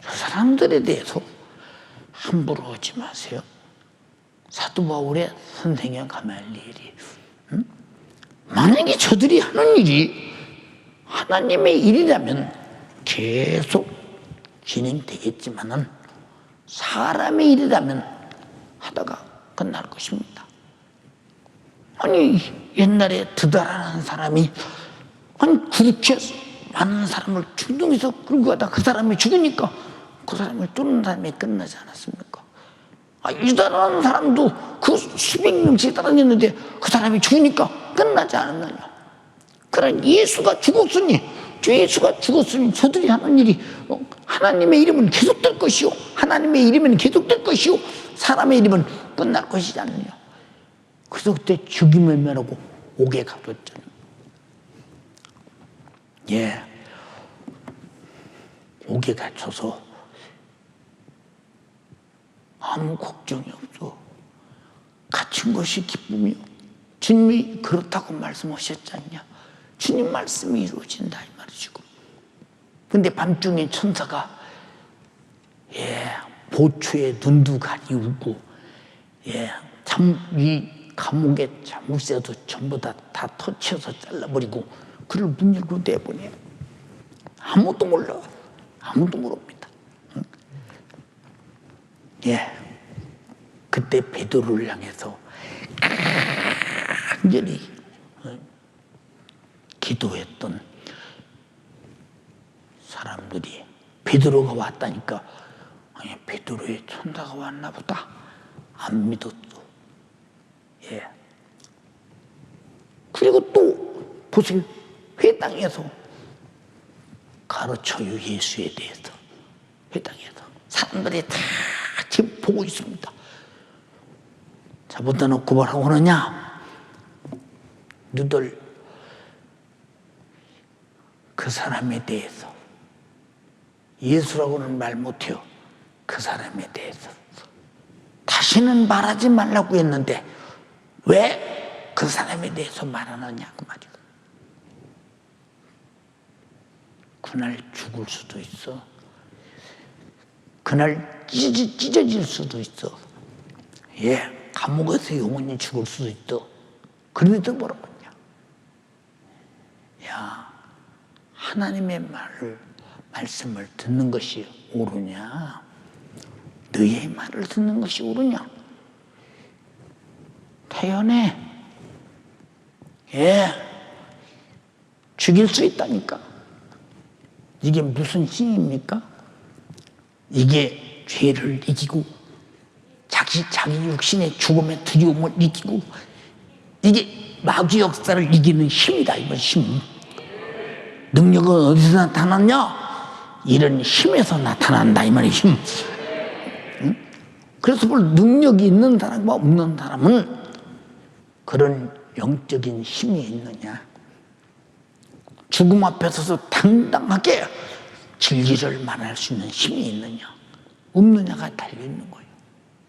Speaker 1: 저 사람들에 대해서 함부로 하지 마세요. 사도 바울의 선생의 가말리엘이, 만약에 저들이 하는 일이 하나님의 일이라면 계속 진행되겠지만은 사람의 일이라면 하다가 끝날 것입니다. 아니 옛날에 드다라는 사람이 아니 그렇게 많은 사람을 충동해서 끌고 가다 그 사람이 죽으니까 그 사람을 쫓는 사람이 끝나지 않았습니까? 아, 유다라는 사람도 그 수백 명씩 따라다녔는데 그 사람이 죽으니까 끝나지 않았느냐. 그러나 예수가 죽었으니, 주 예수가 죽었으니 저들이 하는 일이 하나님의 이름은 계속될 것이요, 하나님의 이름은 계속될 것이요, 사람의 이름은 끝날 것이지 않느냐. 그래서 그때 죽임을 면하고 옥에 가뒀잖아요. 예, 옥에 갇혀서 아무 걱정이 없어. 갇힌 것이 기쁨이요. 주님이 그렇다고 말씀하셨지 않냐. 주님 말씀이 이루어진다 이 말이시고. 근데 밤중에 천사가 예, 보초에 눈도 가리우고 예, 이 감옥에 잠옷에도 전부 다 터치해서 잘라버리고 그를 문 열고 내보내요. 아무도 몰라. 아무도 모릅니다. 예, 그때 베드로를 향해서 간절히 기도했던 사람들이 베드로가 왔다니까, 아니 베드로의 천사가 왔나 보다 안 믿었어. 예. 그리고 또 보세요. 회당에서 가르쳐요. 예수에 대해서. 회당에서 사람들이 다 지금 보고 있습니다. 잡아다 놓고 뭐라고 하느냐. 너들 그 사람에 대해서, 예수라고는 말 못해요. 그 사람에 대해서 다시는 말하지 말라고 했는데 왜 그 사람에 대해서 말하느냐 그 말이야. 그날 죽을 수도 있어. 그날 찢어질 수도 있어. 예, 감옥에서 영원히 죽을 수도 있어. 그런데도 뭐라고 했냐? 야, 하나님의 말씀을 듣는 것이 옳으냐? 너의 말을 듣는 것이 옳으냐? 태연해. 예, 죽일 수 있다니까. 이게 무슨 힘입니까? 이게 죄를 이기고 자기 육신의 죽음의 두려움을 이기고 이게 마귀 역사를 이기는 힘이다. 이건 힘. 능력은 어디서 나타났냐? 이런 힘에서 나타난다. 이 말이 힘. 응? 그래서 뭘 능력이 있는 사람과 없는 사람은 그런 영적인 힘이 있느냐? 죽음 앞에 서서 당당하게 진리를 말할 수 있는 힘이 있느냐? 없느냐가 달려있는 거예요.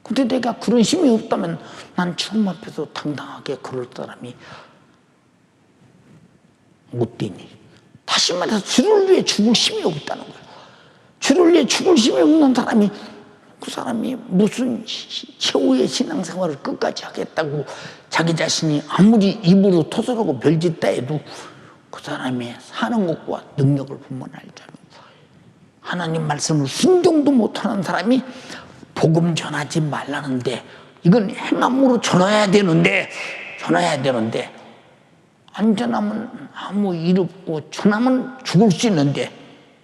Speaker 1: 근데 내가 그런 힘이 없다면 난 죽음 앞에서 당당하게 그럴 사람이 못 되니. 다시 말해서 주를 위해 죽을 힘이 없다는 거예요. 주를 위해 죽을 힘이 없는 사람이 그 사람이 무슨 최후의 신앙생활을 끝까지 하겠다고 자기 자신이 아무리 입으로 토설하고 별짓다 해도 그 사람의 사는 것과 능력을 보면 알잖아요. 하나님 말씀을 순종도 못하는 사람이 복음 전하지 말라는데 이건 행함으로 전해야 되는데 안 전하면 아무 일 없고 전하면 죽을 수 있는데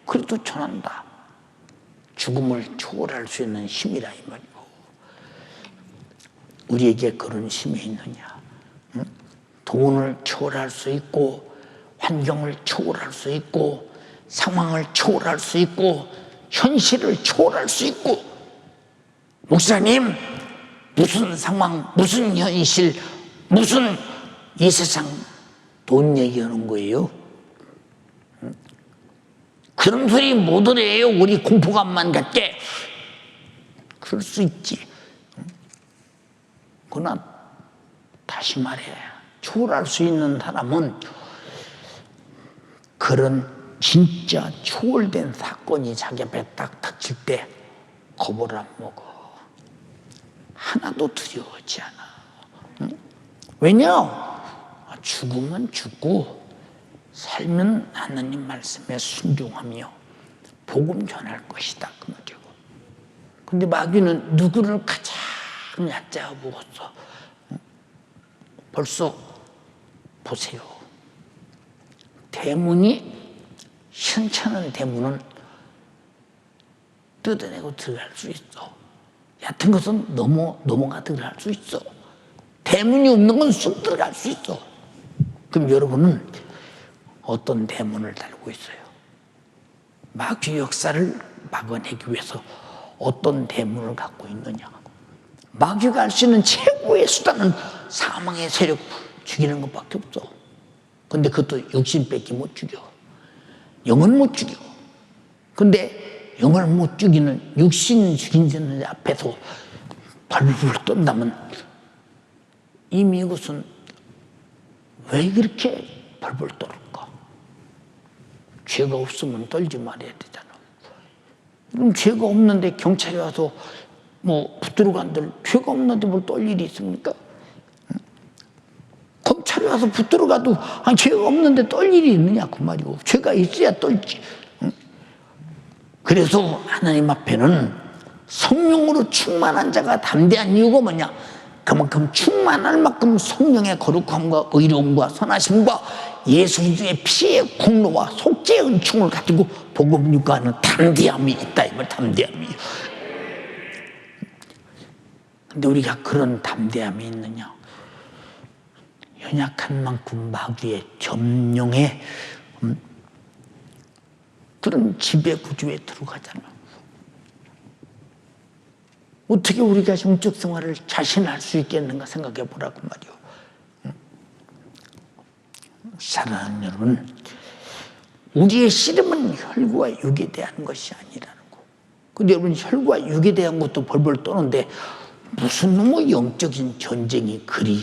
Speaker 1: 그래도 전한다. 죽음을 초월할 수 있는 힘이라 이 말이고. 우리에게 그런 힘이 있느냐? 응? 돈을 초월할 수 있고 환경을 초월할 수 있고 상황을 초월할 수 있고 현실을 초월할 수 있고. 목사님, 무슨 상황, 무슨 현실, 무슨 이 세상 돈 얘기하는 거예요? 그런 소리 못 하래요. 우리 공포감만 갖게. 그럴 수 있지. 그러나 다시 말해, 초월할 수 있는 사람은 그런 진짜 초월된 사건이 자기 앞에 딱 닥칠 때 겁을 안 먹어. 하나도 두려워하지 않아. 응? 왜냐? 죽으면 죽고 살면 하나님 말씀에 순종하며 복음 전할 것이다. 그 말이고. 근데 마귀는 누구를 가장 얕잡아 보고서 벌써 보세요. 대문이 현찮은 대문은 뜯어내고 들어갈 수 있어. 얕은 것은 넘어가 들어갈 수 있어. 대문이 없는 건 쑥 들어갈 수 있어. 그럼 여러분은 어떤 대문을 달고 있어요? 마귀 역사를 막아내기 위해서 어떤 대문을 갖고 있느냐? 마귀가 할 수 있는 최고의 수단은 사망의 세력 죽이는 것밖에 없어. 근데 그것도 육신밖에 못 죽여. 영은 못 죽여. 근데 영을 못 죽이는 육신 죽인 자들 앞에서 벌벌 떤다면 이미 이것은 왜 그렇게 벌벌 떨을까? 죄가 없으면 떨지 말아야 되잖아. 그럼 죄가 없는데 경찰이 와서 뭐 붙들고 간들 죄가 없는데 뭘 떨 일이 있습니까? 검찰이 와서 붙들어 가도 아니 죄가 없는데 떨 일이 있느냐 그 말이고. 죄가 있어야 떨지. 그래서 하나님 앞에는 성령으로 충만한 자가 담대한 이유가 뭐냐? 그만큼 충만할 만큼 성령의 거룩함과 의로움과 선하심과 예수 그리스도의 피의 공로와 속죄의 은총을 가지고 복음 유가하는 담대함이 있다. 이말 담대함이. 근데 우리가 그런 담대함이 있느냐? 연약한 만큼 마귀의 점령에 그런 지배 구조에 들어가잖아. 어떻게 우리가 영적 생활을 자신할 수 있겠는가 생각해 보라고 말이요. 사랑하는 여러분, 우리의 씨름은 혈과 육에 대한 것이 아니라는 거. 근데 여러분 혈과 육에 대한 것도 벌벌 떠는데 무슨 놈의 영적인 전쟁이 그리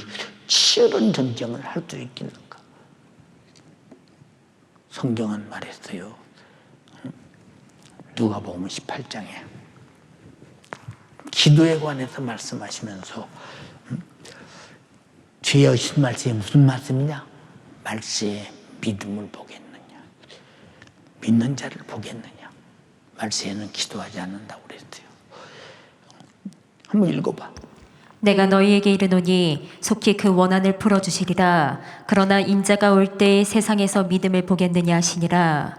Speaker 1: 치열한 전쟁을 할 수 있겠는가? 성경은 말했어요. 누가복음 18장에 기도에 관해서 말씀하시면서 주의 오신 말씀이 무슨 말씀이냐? 말세에 믿음을 보겠느냐? 믿는 자를 보겠느냐? 말세에는 기도하지 않는다고 그랬어요. 한번 읽어봐.
Speaker 2: 내가 너희에게 이르노니 속히 그 원한을 풀어주시리라. 그러나 인자가 올 때에 세상에서 믿음을 보겠느냐 하시니라.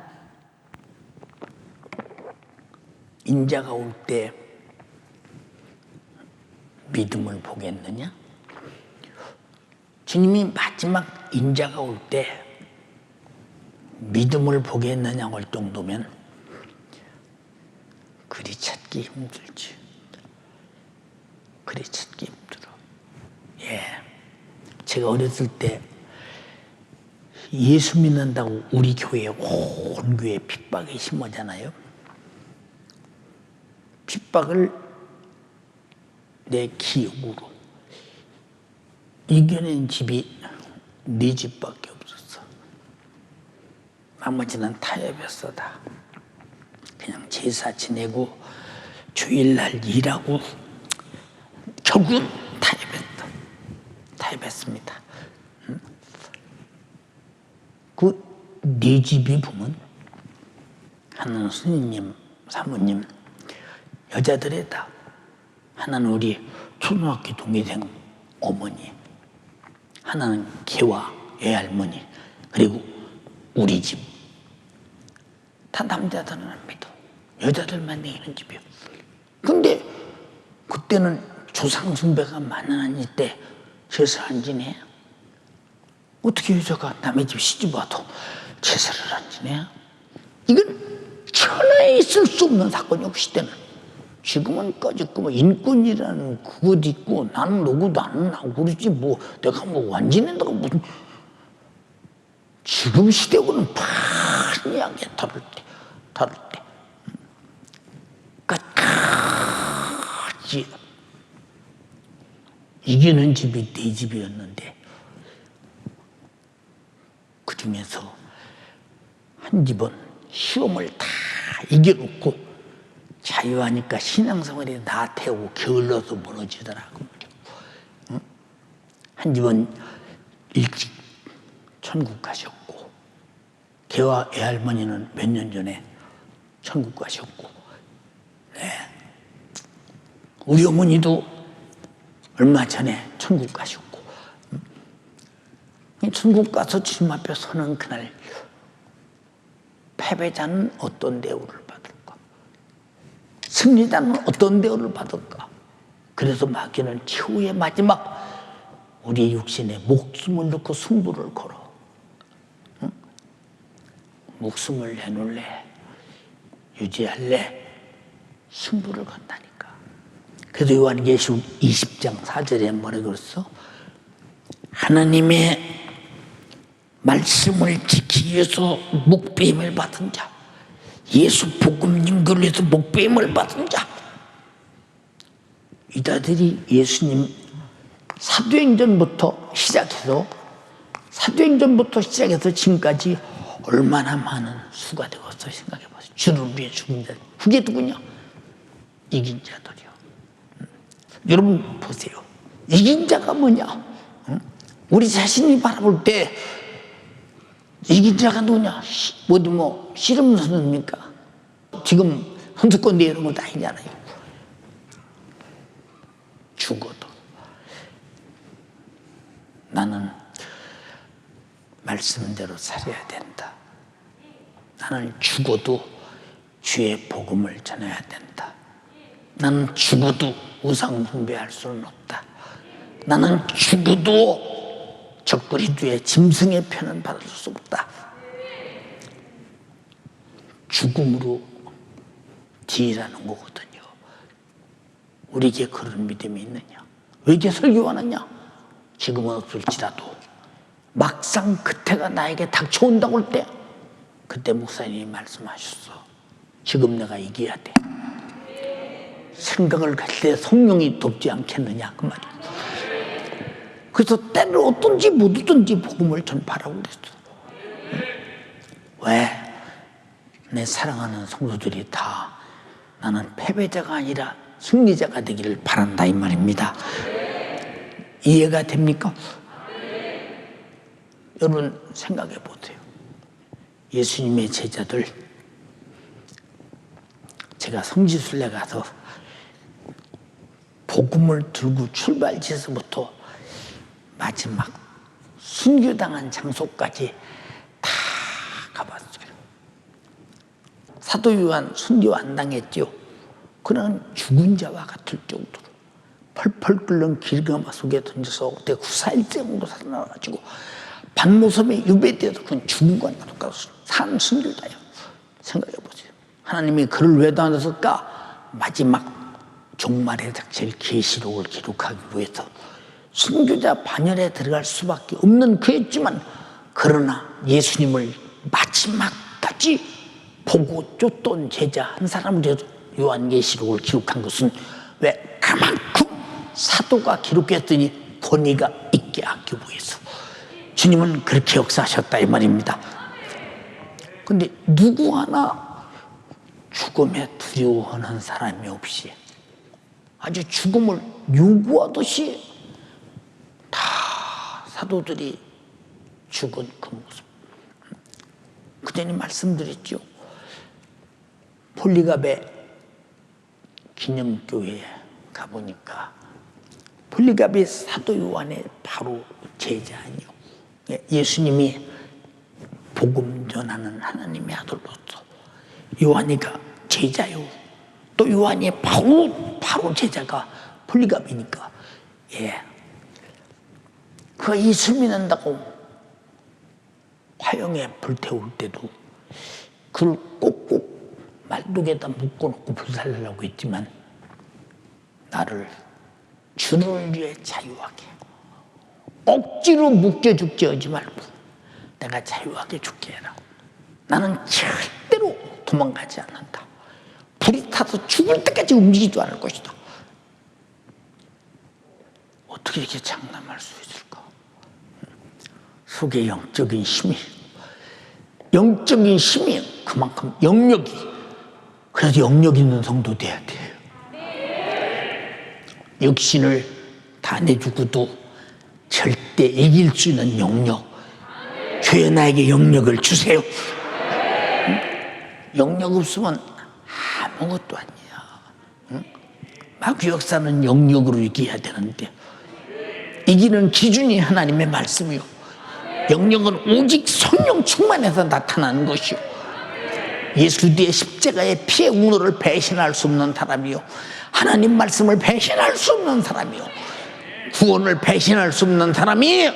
Speaker 1: 인자가 올 때 믿음을 보겠느냐? 주님이 마지막 인자가 올 때 믿음을 보겠느냐 할 정도면 그리 찾기 힘들지. 그리 찾기 힘들어. 예. 제가 어렸을 때 예수 믿는다고 우리 교회에 온 교회에 핍박이 심하잖아요. 핍박을 내 기억으로 이겨낸 집이 4집밖에 없었어. 나머지는 타협했어 다. 그냥 제사 지내고 주일날 일하고 결국은 타협했습니다. 그 4집이 보면 하나는 스님님, 사모님, 여자들에다 하나는 우리 초등학교 동기생 어머니, 하나는 개와 외할머니, 그리고 우리 집. 다 남자들은 안 믿어. 여자들만 내리는 집이야. 근데 그때는 조상 숭배가 많은 때 제사를 안 지내? 어떻게 여자가 남의 집 시집 와도 제사를 안 지내? 이건 천하에 있을 수 없는 사건이고 시대는. 지금은 꺼졌고 뭐 인권이라는 그것 있고 나는 누구 나는 나고 그러지 뭐 내가 뭐 완전한다고 무슨. 지금 시대하고는 판이하게 다를 때 끝까지 이기는 집이 4집이었는데 그 중에서 한 집은 시험을 다 이겨놓고 자유하니까 신앙생활에 나태하고 게을러서 무너지더라고. 한 집은 일찍 천국 가셨고 개와 애할머니는 몇 년 전에 천국 가셨고, 네. 우리 어머니도 얼마 전에 천국 가셨고, 천국 가서 주님 앞에 서는 그날 패배자는 어떤 대우를 받을까? 승리자는 어떤 대우를 받을까? 그래서 마귀는 최후의 마지막 우리 육신에 목숨을 넣고 승부를 걸어. 응? 목숨을 내놓을래? 유지할래? 승부를 건다니까. 그래서 요한계시록 20장 4절에 뭐라 그랬어? 하나님의 말씀을 지키기 위해서 목배임을 받은 자, 예수 복음 인도를 위해서 목배임을 받은 자, 이자들이 예수님 사도행전부터 시작해서 지금까지 얼마나 많은 수가 되었어. 생각해보세요. 주를 위해 죽은 자, 그게 누구냐? 이긴 자들이요. 여러분 보세요. 이긴 자가 뭐냐? 우리 자신이 바라볼 때 이긴 자가 누구냐? 어디 뭐 씨름 선수입니까? 지금 선수권대회 이런 것도 아니잖아요. 죽어도 나는 말씀대로 살아야 된다. 나는 죽어도 주의 복음을 전해야 된다. 나는 죽어도 우상 숭배할 수는 없다. 나는 죽어도 적그리스도의 짐승의 편은 받을 수 없다. 죽음으로 지혜라는 거거든요. 우리에게 그런 믿음이 있느냐? 왜 이렇게 설교하느냐? 지금은 없을지라도 막상 그때가 나에게 닥쳐온다고 할 때 그때 목사님이 말씀하셨어. 지금 내가 이겨야 돼. 생각을 할 때 성령이 돕지 않겠느냐 그 말이야. 그래서 때를 어떤지 못하든지 복음을 전파하라고 그랬어. 왜? 내 사랑하는 성도들이 다 나는 패배자가 아니라 승리자가 되기를 바란다 이 말입니다. 이해가 됩니까? 여러분 생각해 보세요. 예수님의 제자들, 제가 성지순례 가서 복음을 들고 출발지에서부터 마지막 순교당한 장소까지 다 가봤어요. 사도 요한 순교 안 당했죠. 그는 죽은 자와 같을 정도로 펄펄 끓는 길가마 속에 던져서 그때 구사일생으로 살아나가지고 반모섬에 유배되어서 그건 죽은 것과 똑같아서 산 순교자예요. 생각해 보세요. 하나님이 그를 왜 도와줬을까? 마지막 종말의 닥칠 계시록을 기록하기 위해서 순교자 반열에 들어갈 수밖에 없는 그였지만, 그러나 예수님을 마지막까지 보고 쫓던 제자 한 사람이라도 요한계시록을 기록한 것은 왜? 그만큼 사도가 기록했더니 권위가 있게 하기 위해서. 주님은 그렇게 역사하셨다 이 말입니다. 근데 누구 하나 죽음에 두려워하는 사람이 없이 아주 죽음을 요구하듯이 다 사도들이 죽은 그 모습. 그전에 말씀드렸죠. 폴리갑의 기념교회에 가보니까 폴리갑이 사도 요한의 바로 제자 아니요. 예수님이 복음 전하는 하나님의 아들로서 요한이가 제자요. 또 요한이 바로 제자가 폴리갑이니까, 그 예수 믿는다고 화형에 불태울 때도 그를 꼭꼭 말뚝에다 묶어놓고 불살라고 했지만, 나를 주를 위해 자유하게 억지로 묶여 죽게 하지 말고 내가 자유하게 죽게 해라. 나는 절대로 도망가지 않는다. 불이 타서 죽을 때까지 움직이지도 않을 것이다. 어떻게 이렇게 장담할 수 있을까? 속에 영적인 힘이 그만큼 영역이, 그래서 영역 있는 성도 돼야 돼요. 육신을 다 내주고도 절대 이길 수 있는 영역, 주여 나에게 영역을 주세요. 영역 없으면 아무것도 아니야. 마귀 역사는 영역으로 이겨야 되는데, 이기는 기준이 하나님의 말씀이요. 영역은 오직 성령 충만해서 나타나는 것이요. 예수 뒤에 십자가의 피의 운호를 배신할 수 없는 사람이요. 하나님 말씀을 배신할 수 없는 사람이요. 구원을 배신할 수 없는 사람이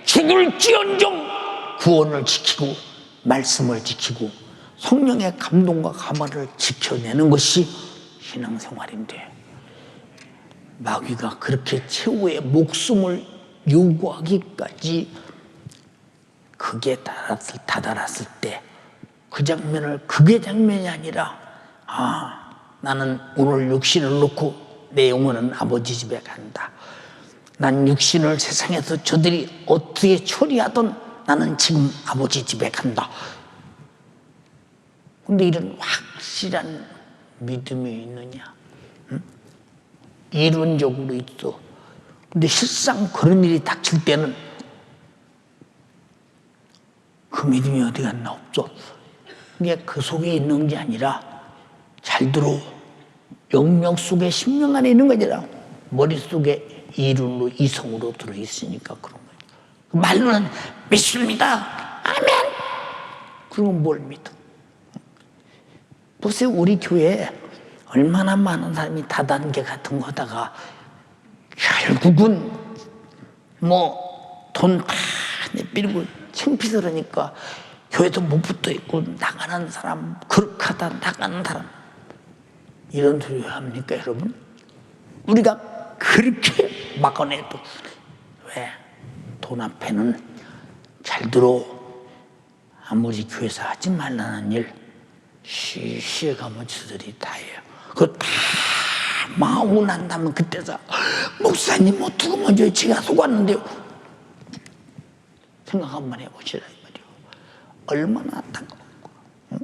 Speaker 1: 죽을지언정 구원을 지키고 말씀을 지키고 성령의 감동과 감화를 지켜내는 것이 신앙생활인데, 마귀가 그렇게 최후의 목숨을 요구하기까지 극에 다다랐을 때 그 장면을 극의 장면이 아니라, 나는 오늘 육신을 놓고 내 영혼은 아버지 집에 간다. 난 육신을 세상에서 저들이 어떻게 처리하든 나는 지금 아버지 집에 간다. 근데 이런 확실한 믿음이 있느냐? 이론적으로 있어. 근데 실상 그런 일이 닥칠 때는 그 믿음이 어디 갔나? 없어. 이게 그 속에 있는 게 아니라, 잘 들어, 영역 속에 심령 안에 있는 게 아니라 머릿속에 이론으로 이성으로 들어있으니까 그런 거예요. 말로는 믿습니다. 아멘. 그러면 뭘 믿어? 보세요. 우리 교회에 얼마나 많은 사람이 다단계 같은 거 하다가 결국은 돈 다 내밀고 창피스러니까 교회도 못 붙어 있고 나가는 사람, 거룩하다 나가는 사람, 이런 소리 왜 합니까, 여러분? 우리가 그렇게 막아내도 왜? 돈 앞에는, 잘 들어, 아무리 교회에서 하지 말라는 일 쉬쉬해 가면 저들이 다 해요. 그거 다 마오고 난 다음에 그때서 목사님 어떻게 먼저 제가 속았는데요. 생각 한번 해보시라 이 말이요. 얼마나 안타까운 거야.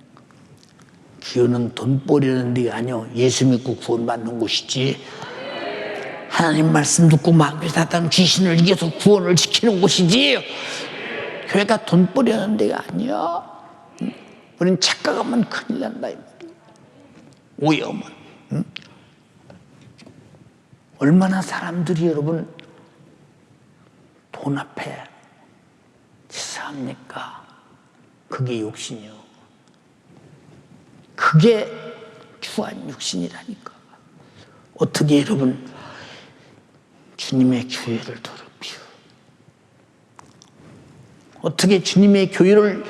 Speaker 1: 기회는 돈 버리는 데가 아니요, 예수 믿고 구원받는 곳이지. 하나님 말씀 듣고 마귀 사단 귀신을 이겨서 구원을 지키는 곳이지. 교회가 돈벌이 하는 데가 아니야. 우리는 착각하면 큰일 난다. 오해하면. 얼마나 사람들이 여러분 돈 앞에 치사합니까? 그게 욕심이요. 그게 추한 육신이라니까. 어떻게 여러분 주님의 교회를 더럽히요? 어떻게 주님의 교회를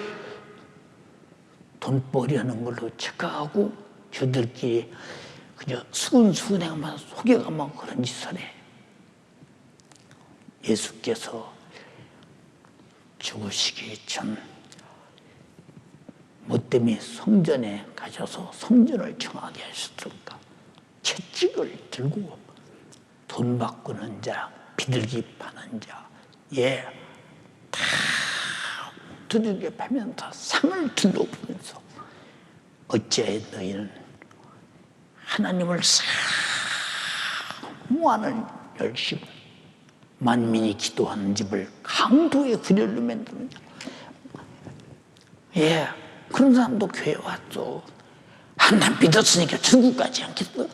Speaker 1: 돈벌이 하는 걸로 착각하고 저들끼리 그냥 수근수근해가면 속여가면 그런 짓을 해. 예수께서 죽으시기 전 뭐 때문에 성전에 가셔서 성전을 청하게 하셨을까? 채찍을 들고 돈 바꾸는 자, 비둘기 파는 자, 다 두들겨 패면서 상을 둘러보면서 어찌해 너희는 하나님을 사모하는 열심, 만민이 기도하는 집을 강도의 그늘로 만드느냐. 그런 사람도 교회 왔어. 난 믿었으니까 천국 가지 않겠어.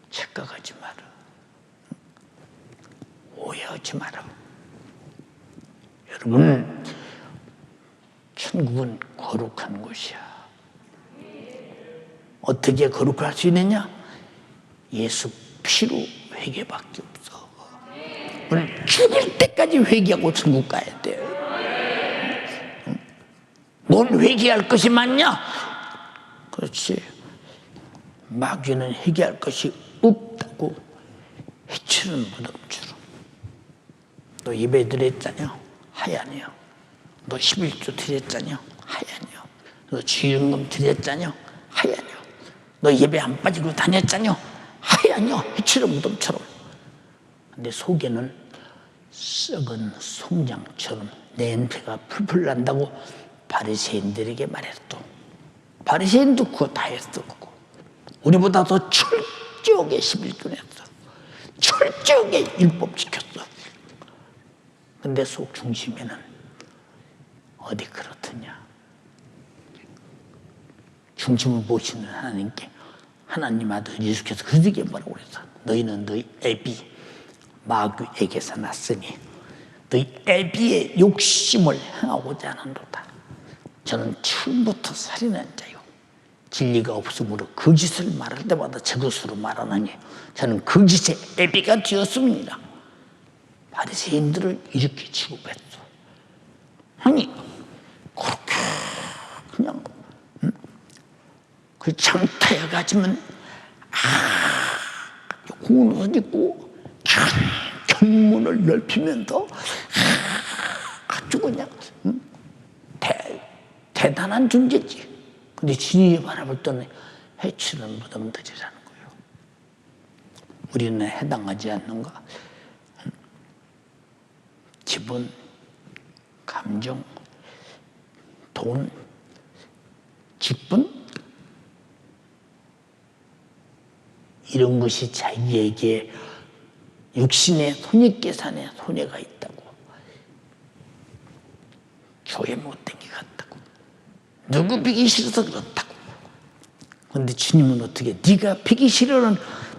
Speaker 1: 착각하지 마라. 오해하지 마라. 여러분, 천국은 거룩한 곳이야. 어떻게 거룩할 수 있느냐? 예수 피로 회개밖에 없어. 오늘 죽을 때까지 회개하고 천국 가야 돼. 뭘 회개할 것이 많냐? 그렇지. 마귀는 회개할 것이 없다고 해치는 무덤처럼. 너 예배 드렸잖여? 하야니요. 너 11조 드렸잖여? 하야니요. 너 주일금 드렸잖여? 하야니요. 너 예배 안 빠지고 다녔잖여? 하야니요. 해치는 무덤처럼. 근데 속에는 썩은 송장처럼 냄새가 풀풀 난다고 바리새인들에게 말했어. 바리새인도 그거 다 했어. 그거. 우리보다 더 철저하게 11조 했어. 철저하게 율법 지켰어. 근데 속 중심에는 어디 그렇더냐. 중심을 보시는 하나님께 하나님 아들 예수께서 그들에게 뭐라고 그랬어? 너희는 너희 애비 마귀에게서 났으니 너희 애비의 욕심을 행하고자 하는도다. 저는 처음부터 살인한 자요. 진리가 없으므로 거짓을 말할 때마다 저것으로 말하느니 저는 거짓의 애비가 되었습니다. 바리새인들을 이렇게 취급했어. 아니 그렇게 그냥 그 장타에 가지면 고운 옷 입고 견문을 넓히면서 아주 그냥 대단한 존재지. 근데 주님이 바라볼 때는 해치는 무덤들이라는 거예요. 우리는 해당하지 않는가? 기분, 감정, 돈, 직분 이런 것이 자기에게 육신의 손익계산에 손해가 있다고. 교회 못된 게 같다고. 누구 비기 싫어서 그렇다고. 그런데 주님은 어떻게 네가 비기 싫어는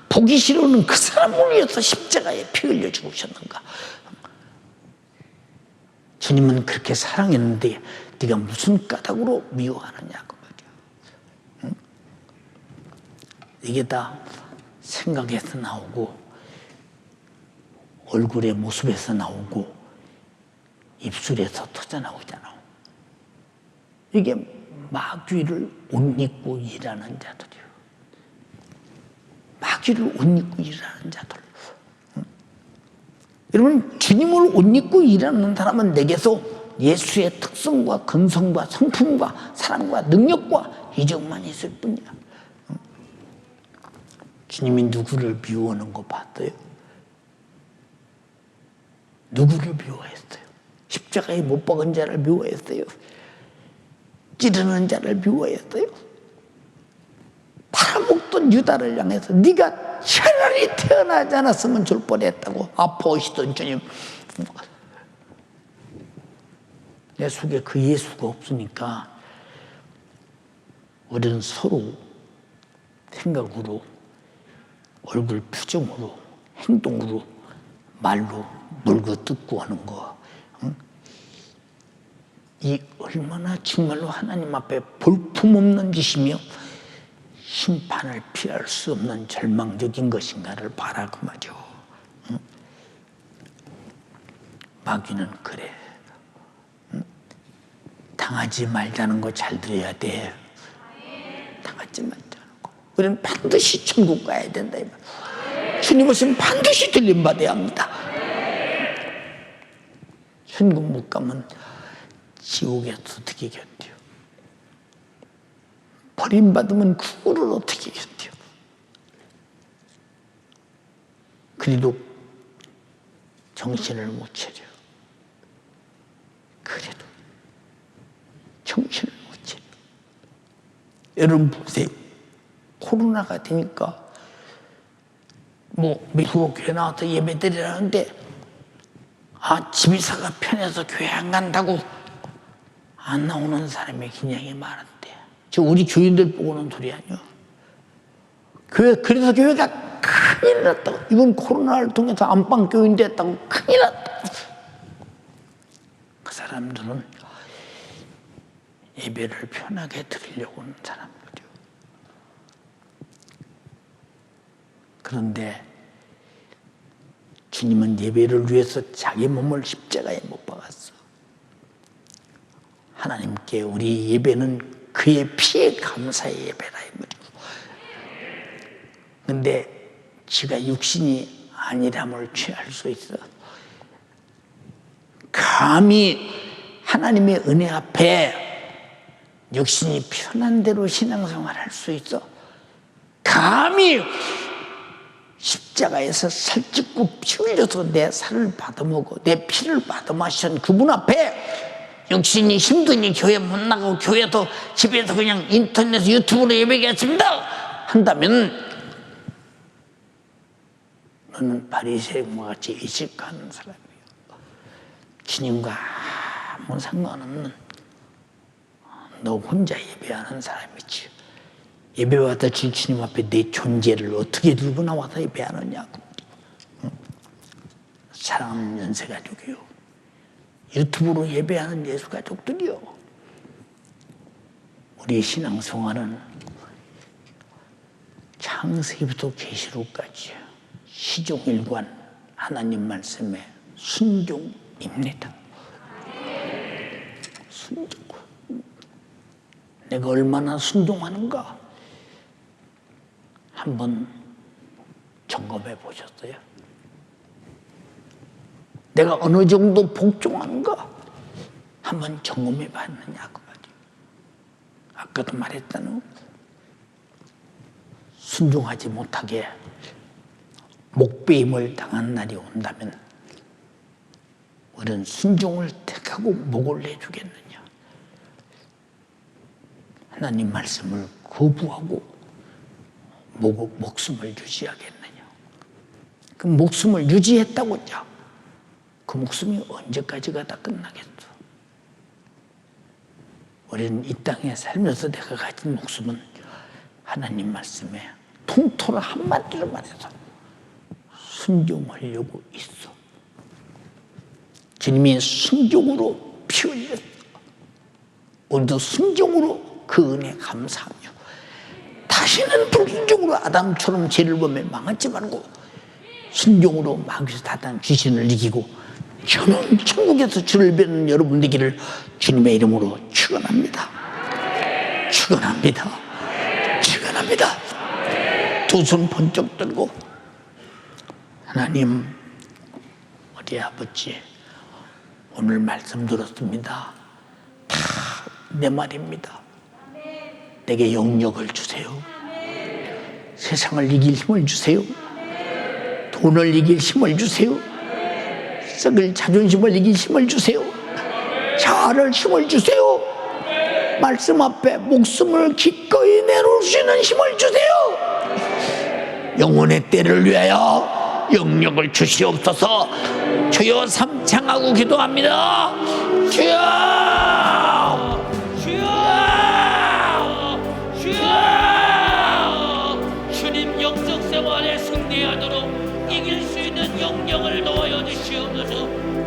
Speaker 1: 보기 싫어는 그 사람을 위해서 십자가에 피 흘려 죽으셨는가. 주님은 그렇게 사랑했는데 네가 무슨 까닭으로 미워하느냐 그 말이야. 응? 이게 다 생각에서 나오고 얼굴의 모습에서 나오고 입술에서 터져나오잖아. 이게 마귀를 옷 입고 일하는 자들이요. 마귀를 옷 입고 일하는 자들. 응? 여러분 주님을 옷 입고 일하는 사람은 내게서 예수의 특성과 근성과 성품과 사랑과 능력과 이적만 있을 뿐이야. 응? 주님이 누구를 미워하는 거 봤어요? 누구를 미워했어요? 십자가에 못 박은 자를 미워했어요? 찌르는 자를 미워했어요? 팔아먹던 유다를 향해서 네가 차라리 태어나지 않았으면 줄 뻔했다고 아파오시던 주님. 내 속에 그 예수가 없으니까 우리는 서로 생각으로, 얼굴 표정으로, 행동으로, 말로 물고 뜯고 하는 거, 응? 이 얼마나 정말로 하나님 앞에 볼품없는 짓이며 심판을 피할 수 없는 절망적인 것인가를 봐라 그 말이죠. 응? 마귀는 그래. 응? 당하지 말자는 거 잘 들어야 돼. 당하지 말자는 거. 우리는 반드시 천국 가야 된다. 주님 오시면 반드시 들림받아야 합니다. 천국 못 가면 지옥에서 어떻게 견뎌? 버림받으면 그거를 어떻게 견뎌? 그래도 정신을 못 차려. 그래도 정신을 못 차려. 여러분 보세요. 코로나가 되니까 미국 교회 나와서 예배드리라는데 집이사가 편해서 교회 안 간다고 안 나오는 사람이 굉장히 많은데 저 우리 교인들 보고는 소리 아니요. 그래서 교회가 큰일 났다고. 이번 코로나를 통해서 안방 교인 됐다고 큰일 났다고. 그 사람들은 예배를 편하게 드리려고 하는 사람들이요. 그런데 주님은 예배를 위해서 자기 몸을 십자가에 못 박았어. 하나님께 우리 예배는 그의 피에 감사의 예배라 이 말이고. 근데 지가 육신이 아니람을 취할 수 있어. 감히 하나님의 은혜 앞에 육신이 편한 대로 신앙생활 할 수 있어. 감히 십자가에서 살찌고 피 흘려서 내 살을 받아먹어 내 피를 받아마신 그분 앞에 육신이 힘드니 교회 못 나가고 교회도 집에서 그냥 인터넷 유튜브로 예배하겠습니다 한다면 너는 바리새인과 같이 이식하는 사람이에요. 주님과 아무 상관없는 너 혼자 예배하는 사람이지. 예배받아 줄 주님 앞에 내 존재를 어떻게 들고 나와서 예배하느냐고. 응? 사랑하는 연세가족이요. 유튜브로 예배하는 예수가족들이요. 우리 신앙생활은 창세기부터 계시록까지 시종일관 하나님 말씀에 순종입니다. 순종. 내가 얼마나 순종하는가 한번 점검해 보셨어요? 내가 어느 정도 복종하는가 한번 점검해 봤느냐고 말이에요. 아까도 말했다는 순종하지 못하게 목배임을 당한 날이 온다면 우리는 순종을 택하고 목을 내주겠느냐. 하나님 말씀을 거부하고 목숨을 유지하겠느냐. 그 목숨을 유지했다고요. 그 목숨이 언제까지가 다 끝나겠어. 우리는 이 땅에 살면서 내가 가진 목숨은 하나님 말씀에 통틀어 한마디로 말해서 순종하려고 있어. 주님이 순종으로 피 흘렸어. 우리도 순종으로 그 은혜 감사하며 다시는 불순종으로 아담처럼 죄를 범해 망하지 말고 순종으로 마귀에서 다단 귀신을 이기고 저는 천국에서 주를 뵙는 여러분 되기를 주님의 이름으로 축원합니다. 축원합니다. 축원합니다. 두 손 번쩍 들고 하나님 우리 아버지 오늘 말씀 들었습니다. 다 내 말입니다. 내게 영역을 주세요. 세상을 이길 힘을 주세요. 돈을 이길 힘을 주세요. 썩을 자존심을 이길 힘을 주세요. 자아를 힘을 주세요. 말씀 앞에 목숨을 기꺼이 내놓을 수 있는 힘을 주세요. 영혼의 때를 위하여 영역을 주시옵소서. 주여 삼창하고 기도합니다. 주여.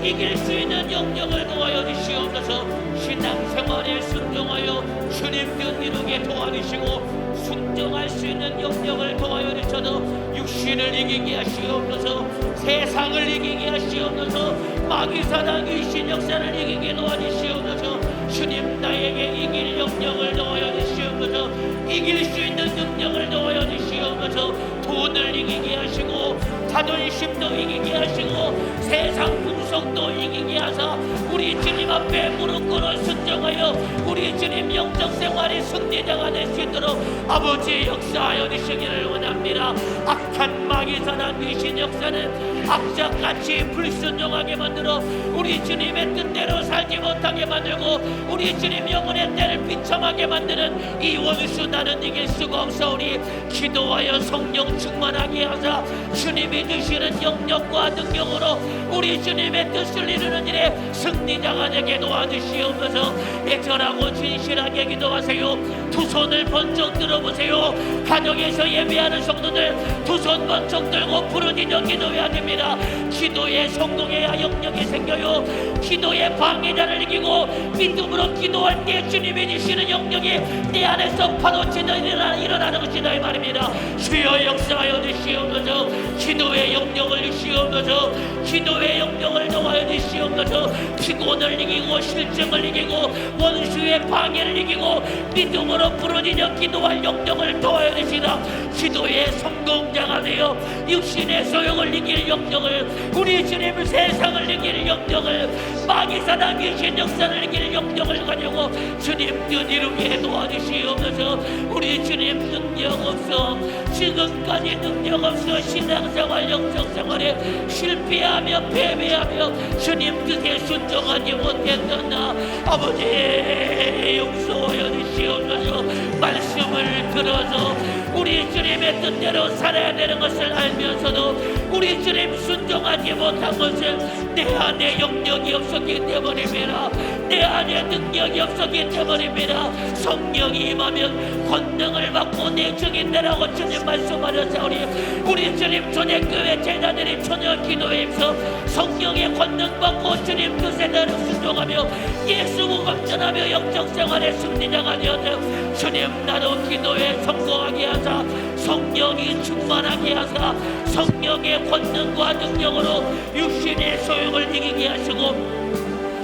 Speaker 3: 이길 수 있는 영역을 도와여 주시옵소서. 신앙생활에 순종하여 주님 뜻 이루게 도와주시고 순종할 수 있는 영역을 도와여 주셔서 육신을 이기게 하시옵소서. 세상을 이기게 하시옵소서. 마귀사단 귀신 역사를 이기게 도와주시옵소서. 주님 나에게 이길 영역을 도와여 주시옵소서. 이길 수 있는 능력을 도와여 주시옵소서. 돈을 이기게 하시고 자존심도 이기게 하시고 세상 풍속도 이기게 하사 우리 주님 앞에 무릎 꿇어 순종하여 우리 주님 영적 생활의 승리자가 될 수 있도록 아버지 역사하여 주시기를 원합니다. 악한 마귀사단 귀신 역사는 악착같이 불순종하게 만들어 우리 주님의 뜻대로 살지 못하게 만들고 우리 주님 영혼의 때를 비참하게 만드는 이 원수 나는 이길 수가 없사오니 기도하여 성령 충만하게 하사 주님이 주시는 영역과 능력으로 우리 주님의 뜻을 이루는 일에 승리자가 되게 도와주시옵소서. 애절하고 진실하게 기도하세요. 두 손을 번쩍 들어보세요. 가정에서 예배하는 성도들 두 손 번쩍 들고 부르짖어 기도해야 됩니다. 기도에 성공해야 영역이 생겨요. 기도의 방해자를 이기고 믿음으로 기도할 때 주님이 주시는 영역이 내 안에서 파도치듯 일어나는 것이다 이 말입니다. 주여 역사하여 주시옵소서. 기도의 영역을 주시옵소서. 기도의 영역을 도와여 주시옵소서. 피곤을 이기고 실증을 이기고 원수의 방해를 이기고 믿음으로 부르짖어 기도할 영역을 도와여 주시라. 기도의 성공자가 되어 육신의 소용을 이길 영역을 우리 주님 세상을 이길 영역을 마귀사단 귀신 역사를 이길 영역을 가지고 주님 뜻 이루게 도와주시옵소서. 우리 주님 능력 없어 지금까지 능력 없어 신앙생활 영적생활에 실패하며 패배하며 주님 뜻에 순종하지 못했던 나 아버지 용서하여 주시옵소서. 말씀을 들어서 우리 주님의 뜻대로 살아야 되는 것을 알면서도 우리 주님 순종하지 못한 것은 내 안에 영역이 없었기 때문입니다. 내 안에 능력이 없었기 때문입니다. 성령이 임하면 권능을 받고 내 증인되라고 주님 말씀하셨사오니 우리 주님 초대교회 제자들이 초녀 기도에 힘써 성령의 권능 받고 주님 뜻에 따라 순종하며 예수 복음 전하며 영적생활의 승리자가 되었네. 주님 나도 기도에 성공하게 하사 성령이 충만하게 하사 성령의 권능과 능력으로 육신의 소용을 이기게 하시고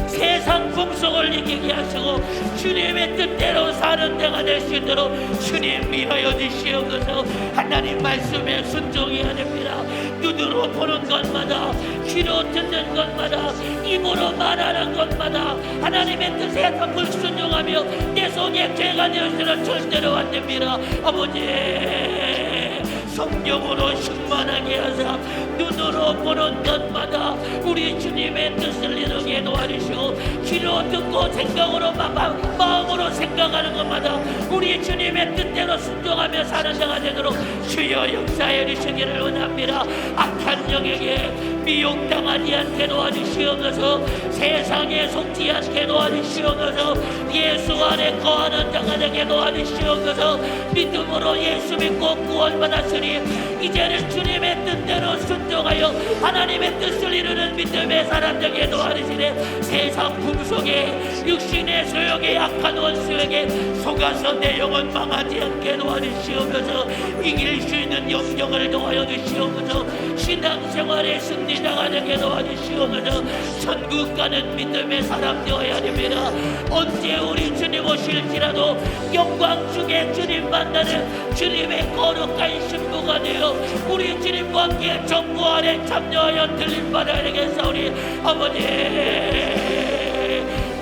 Speaker 3: 세상 풍속을 이기게 하시고 주님의 뜻대로 사는 데가 될 수 있도록 주님 위하여 주시옵소서. 하나님 말씀에 순종해야 됩니다. 눈으로 보는 것마다 귀로 듣는 것마다 입으로 말하는 것마다 하나님의 뜻에 다 불순종하며 내 속에 죄가 되어서는 절대로 안 됩니다. 아버지 성령으로 충만하게 하사 눈으로 보는 것마다 우리 주님의 뜻을 이루게 도와주시고 귀로 듣고 생각으로 마음으로 생각하는 것마다 우리 주님의 뜻대로 순종하며 사는 자가 되도록 주여 역사해 주시기를 원합니다. 악한 영에게 미혹당하지 않게 도와주시옵소서. 세상에 속지 않게 도와주시옵소서. 예수 안에 거하는 자가 되게 도와주시옵소서. 믿음으로 예수 믿고 구원받았으니 이제는 주님의 뜻대로 순종하여 하나님의 뜻을 이루는 믿음의 사람 되게 도와주시네. 세상 풍속에 육신의 소욕에 약한 원수에게 속아서 내 영혼 망하지 않게 도와주시옵소서. 이길 수 있는 영역을 도와여 주시옵소서. 신앙생활의 승리자가 되게 도와주시옵소서. 천국 가는 믿음의 사람 되어야 됩니다. 언제 우리 주님 오실지라도 영광 중에 주님 만나는 주님의 거룩한 신부가 되어 우리 주님과 함께 정부 안에 참여하여 들림받아야 되겠사오니 아버지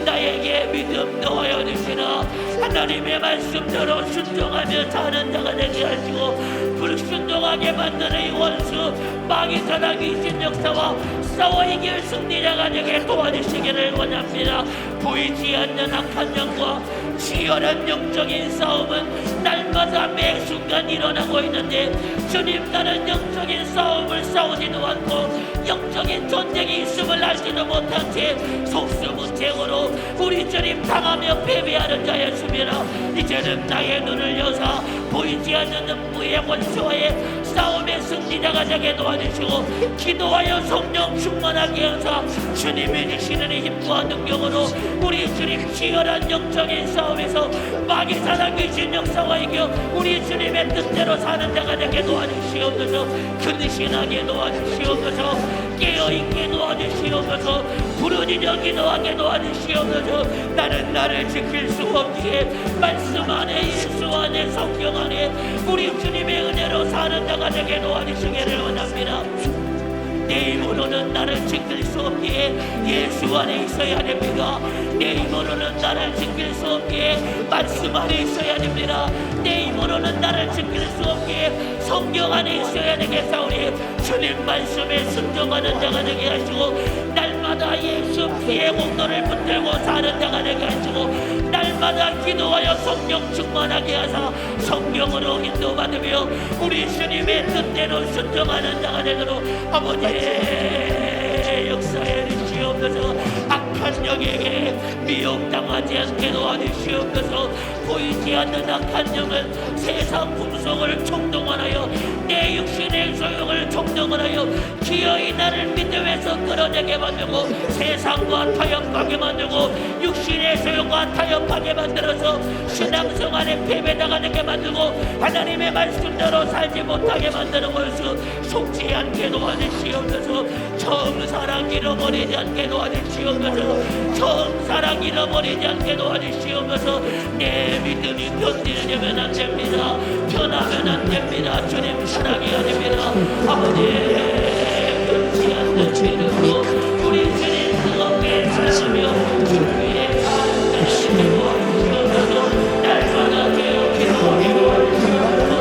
Speaker 3: 나에게 믿음 넣어야 되시나 하나님의 말씀대로 순종하며 사는 자가 되게 하시고 불순종하게 만드는 이 원수 마귀사단 귀신 역사와 싸워 이길 승리자가 되게 도와주시기를 원합니다. 보이지 않는 악한 영과 치열한 영적인 싸움은 날마다 매 순간 일어나고 있는데 주님 나는 영적인 싸움을 싸우지도 않고 영적인 전쟁이 있음을 알지도 못한 채 속수무책으로 우리 주님 당하며 패배하는 자였습니다. 이제는 나의 눈을 여사 보이지 않는 음부의 원수와의 싸움의 승리자가 되게 도와주시고 기도하여 성령 충만하게 하사 주님이 주시는 힘과 능력으로 우리 주님 치열한 영적인 싸움에서 마귀 사단 귀신 역사와 이겨 우리 주님의 뜻대로 사는 자가 되게 도와주시옵소서. 근신하게 도와주시옵소서. 깨어있게 도와주시옵소서. 부르짖어 기도하게 도와주시옵소서. 나는 나를 지킬 수 없기에 말씀 안에 예수 안에 성경 안에 우리 주님의 은혜로 사는 자가 되게 도와주시기를 원합니다. 내 힘으로는 나를 지킬 수 없기에 예수 안에 있어야 됩니다. 내 힘으로는 나를 지킬 수 없기에 말씀 안에 있어야 됩니다. 내 힘으로는 나를 지킬 수 없기에 성경 안에 있어야 되겠사오니 주님 말씀에 순종하는 자가 되게 하시고 날마다 예수 피의 공로를 붙들고 사는 자가 되게 하시고 날마다 기도하여 성령 충만하게 하사 성령으로 인도받으며 우리 주님의 뜻대로 순종하는 자가 되도록 아버지 역사해 주시옵소서. 악한 영에게 미혹당하지 않게 도와주시옵소서. 보이지 않는 악한 영은 세상 풍속을 총동원하여 내 육신의 소용을 총동원하여 기어이 나를 믿음에서 끌어내게 만들고 세상과 타협하게 만들고 육신의 소용과 타협하게 만들어서 신앙생활에 패배당하게 만들고 하나님의 말씀대로 살지 못하게 만드는 것을 속지 않게 도와주시옵소서. 처음 사랑 잃어버리지 않게 도와주시옵소서. 처음 사랑 잃어버리지 않게 도와주시옵소서. 내 믿음이 변질되면 안 됩니다. 변하면 안 됩니다. 주님 사랑해야 됩니다. 아버지 변치 않는 믿음으로 우리 주님 뜨겁게 사랑하며 주위에 사는 자를 도와주시옵소서. 날마다 깨어 기도하며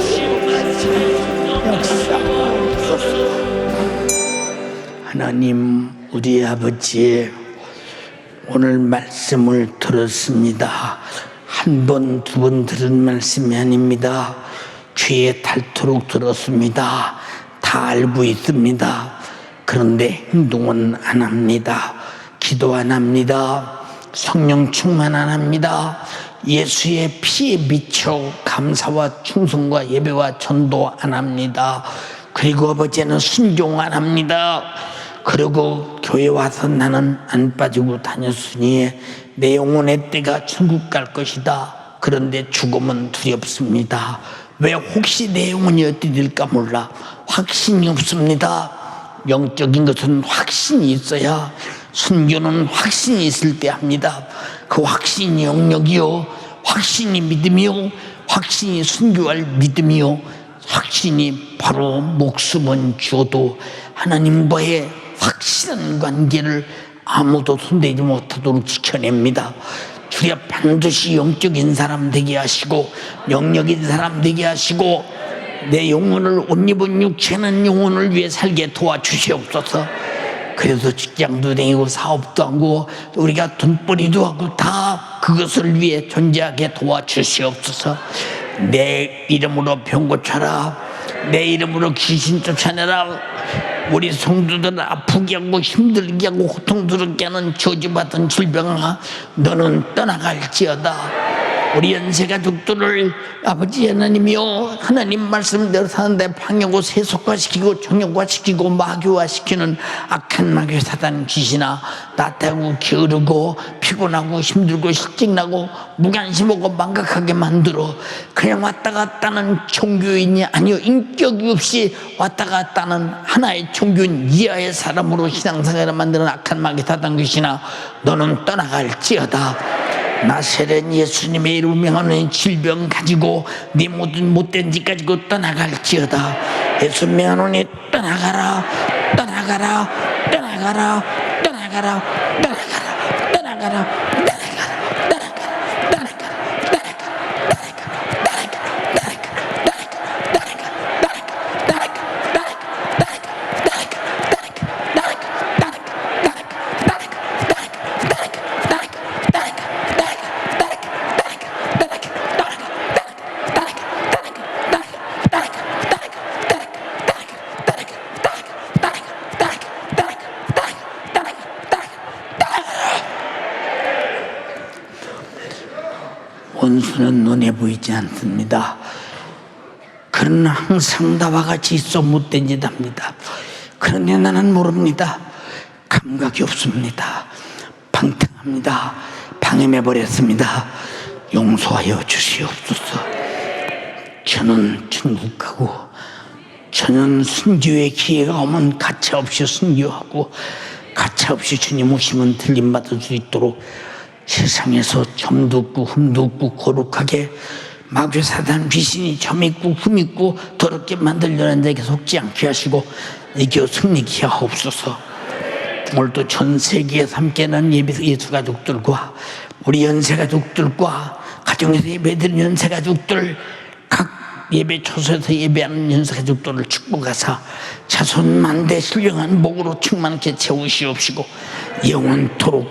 Speaker 3: 주님 말씀에 순종하며 도와주시옵소서.
Speaker 1: 하나님, 우리 아버지, 오늘 말씀을 들었습니다. 한 번, 두 번 들은 말씀이 아닙니다. 귀에 닳도록 들었습니다. 다 알고 있습니다. 그런데 행동은 안 합니다. 기도 안 합니다. 성령 충만 안 합니다. 예수의 피에 미쳐 감사와 충성과 예배와 전도 안 합니다. 그리고 아버지는 순종 안 합니다. 그리고 교회 와서 나는 안 빠지고 다녔으니 내 영혼의 때가 천국 갈 것이다. 그런데 죽음은 두렵습니다. 왜? 혹시 내 영혼이 어떻게 될까 몰라. 확신이 없습니다. 영적인 것은 확신이 있어야, 순교는 확신이 있을 때 합니다. 그 확신이 영역이요, 확신이 믿음이요, 확신이 순교할 믿음이요, 확신이 바로 목숨은 주어도 하나님과의 확실한 관계를 아무도 손대지 못하도록 지켜냅니다. 주여 반드시 영적인 사람 되게 하시고 영역인 사람 되게 하시고 내 영혼을 옷 입은 육체는 영혼을 위해 살게 도와주시옵소서. 그래서 직장도 다니고 사업도 하고 우리가 돈벌이도 하고 다 그것을 위해 존재하게 도와주시옵소서. 내 이름으로 병 고쳐라. 내 이름으로 귀신 쫓아내라. 우리 성도들을 아프게 하고 힘들게 하고 고통스럽게 하는 저주받은 질병아, 너는 떠나갈지어다. 우리 연세가족들을 아버지 하나님이여, 하나님 말씀대로 사는데 방해하고 세속화시키고 정욕화시키고 마귀화시키는 악한 마귀 사단 귀신아, 나태하고 게으르고 피곤하고 힘들고 실직나고 무관심하고 망각하게 만들어 그냥 왔다 갔다는 종교인이 아니요, 인격이 없이 왔다 갔다는 하나의 종교인 이하의 사람으로 신앙생활을 만드는 악한 마귀 사단 귀신아, 너는 떠나갈지어다. 나세렛 예수님의 이름을 명하는 질병 가지고 네 모든 못된 짓 가지고 떠나갈지어다. 예수 명하노니 떠나가라, 떠나가라, 떠나가라, 떠나가라, 떠나가라, 떠나가라. 원수는 눈에 보이지 않습니다. 그러나 항상 나와 같이 있어 못된 짓 합니다. 그런데 나는 모릅니다. 감각이 없습니다. 방탕합니다. 방임해버렸습니다. 용서하여 주시옵소서. 저는 천국 가고 저는 순교의 기회가 오면 가차없이 순교하고 가차없이 주님 오시면 들림받을 수 있도록 세상에서 점도 없고 흠도 없고 거룩하게 마귀 사단 귀신이 점 있고 흠 있고 더럽게 만들려는 데에 속지 않게 하시고 이겨 승리케 하옵소서. 오늘도 전 세계에서 함께하는 예수 가족들과 우리 연세 가족들과 가정에서 예배드리는 연세 가족들, 각 예배 초소에서 예배하는 연세 가족들을 축복하사 자손 만대 신령한 복으로 충만하게 채우시옵시고 영원토록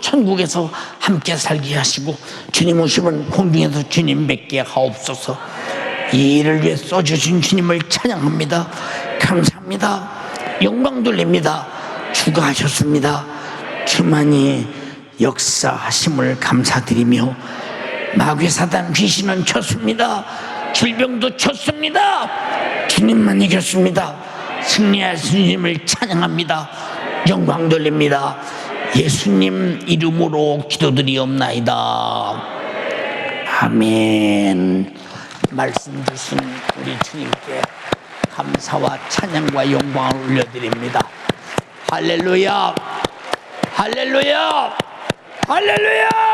Speaker 1: 천국에서 함께 살게 하시고 주님 오시면 공중에서 주님 뵙게 하옵소서. 이 일을 위해 써주신 주님을 찬양합니다. 감사합니다. 영광 돌립니다. 주가 하셨습니다. 주만이 역사하심을 감사드리며 마귀 사단 귀신은 쳤습니다. 질병도 쳤습니다. 주님만 이겼습니다. 승리하신 주님을 찬양합니다. 영광 돌립니다. 예수님 이름으로 기도드리옵나이다. 아멘. 말씀 주신 우리 주님께 감사와 찬양과 영광을 올려드립니다. 할렐루야, 할렐루야, 할렐루야.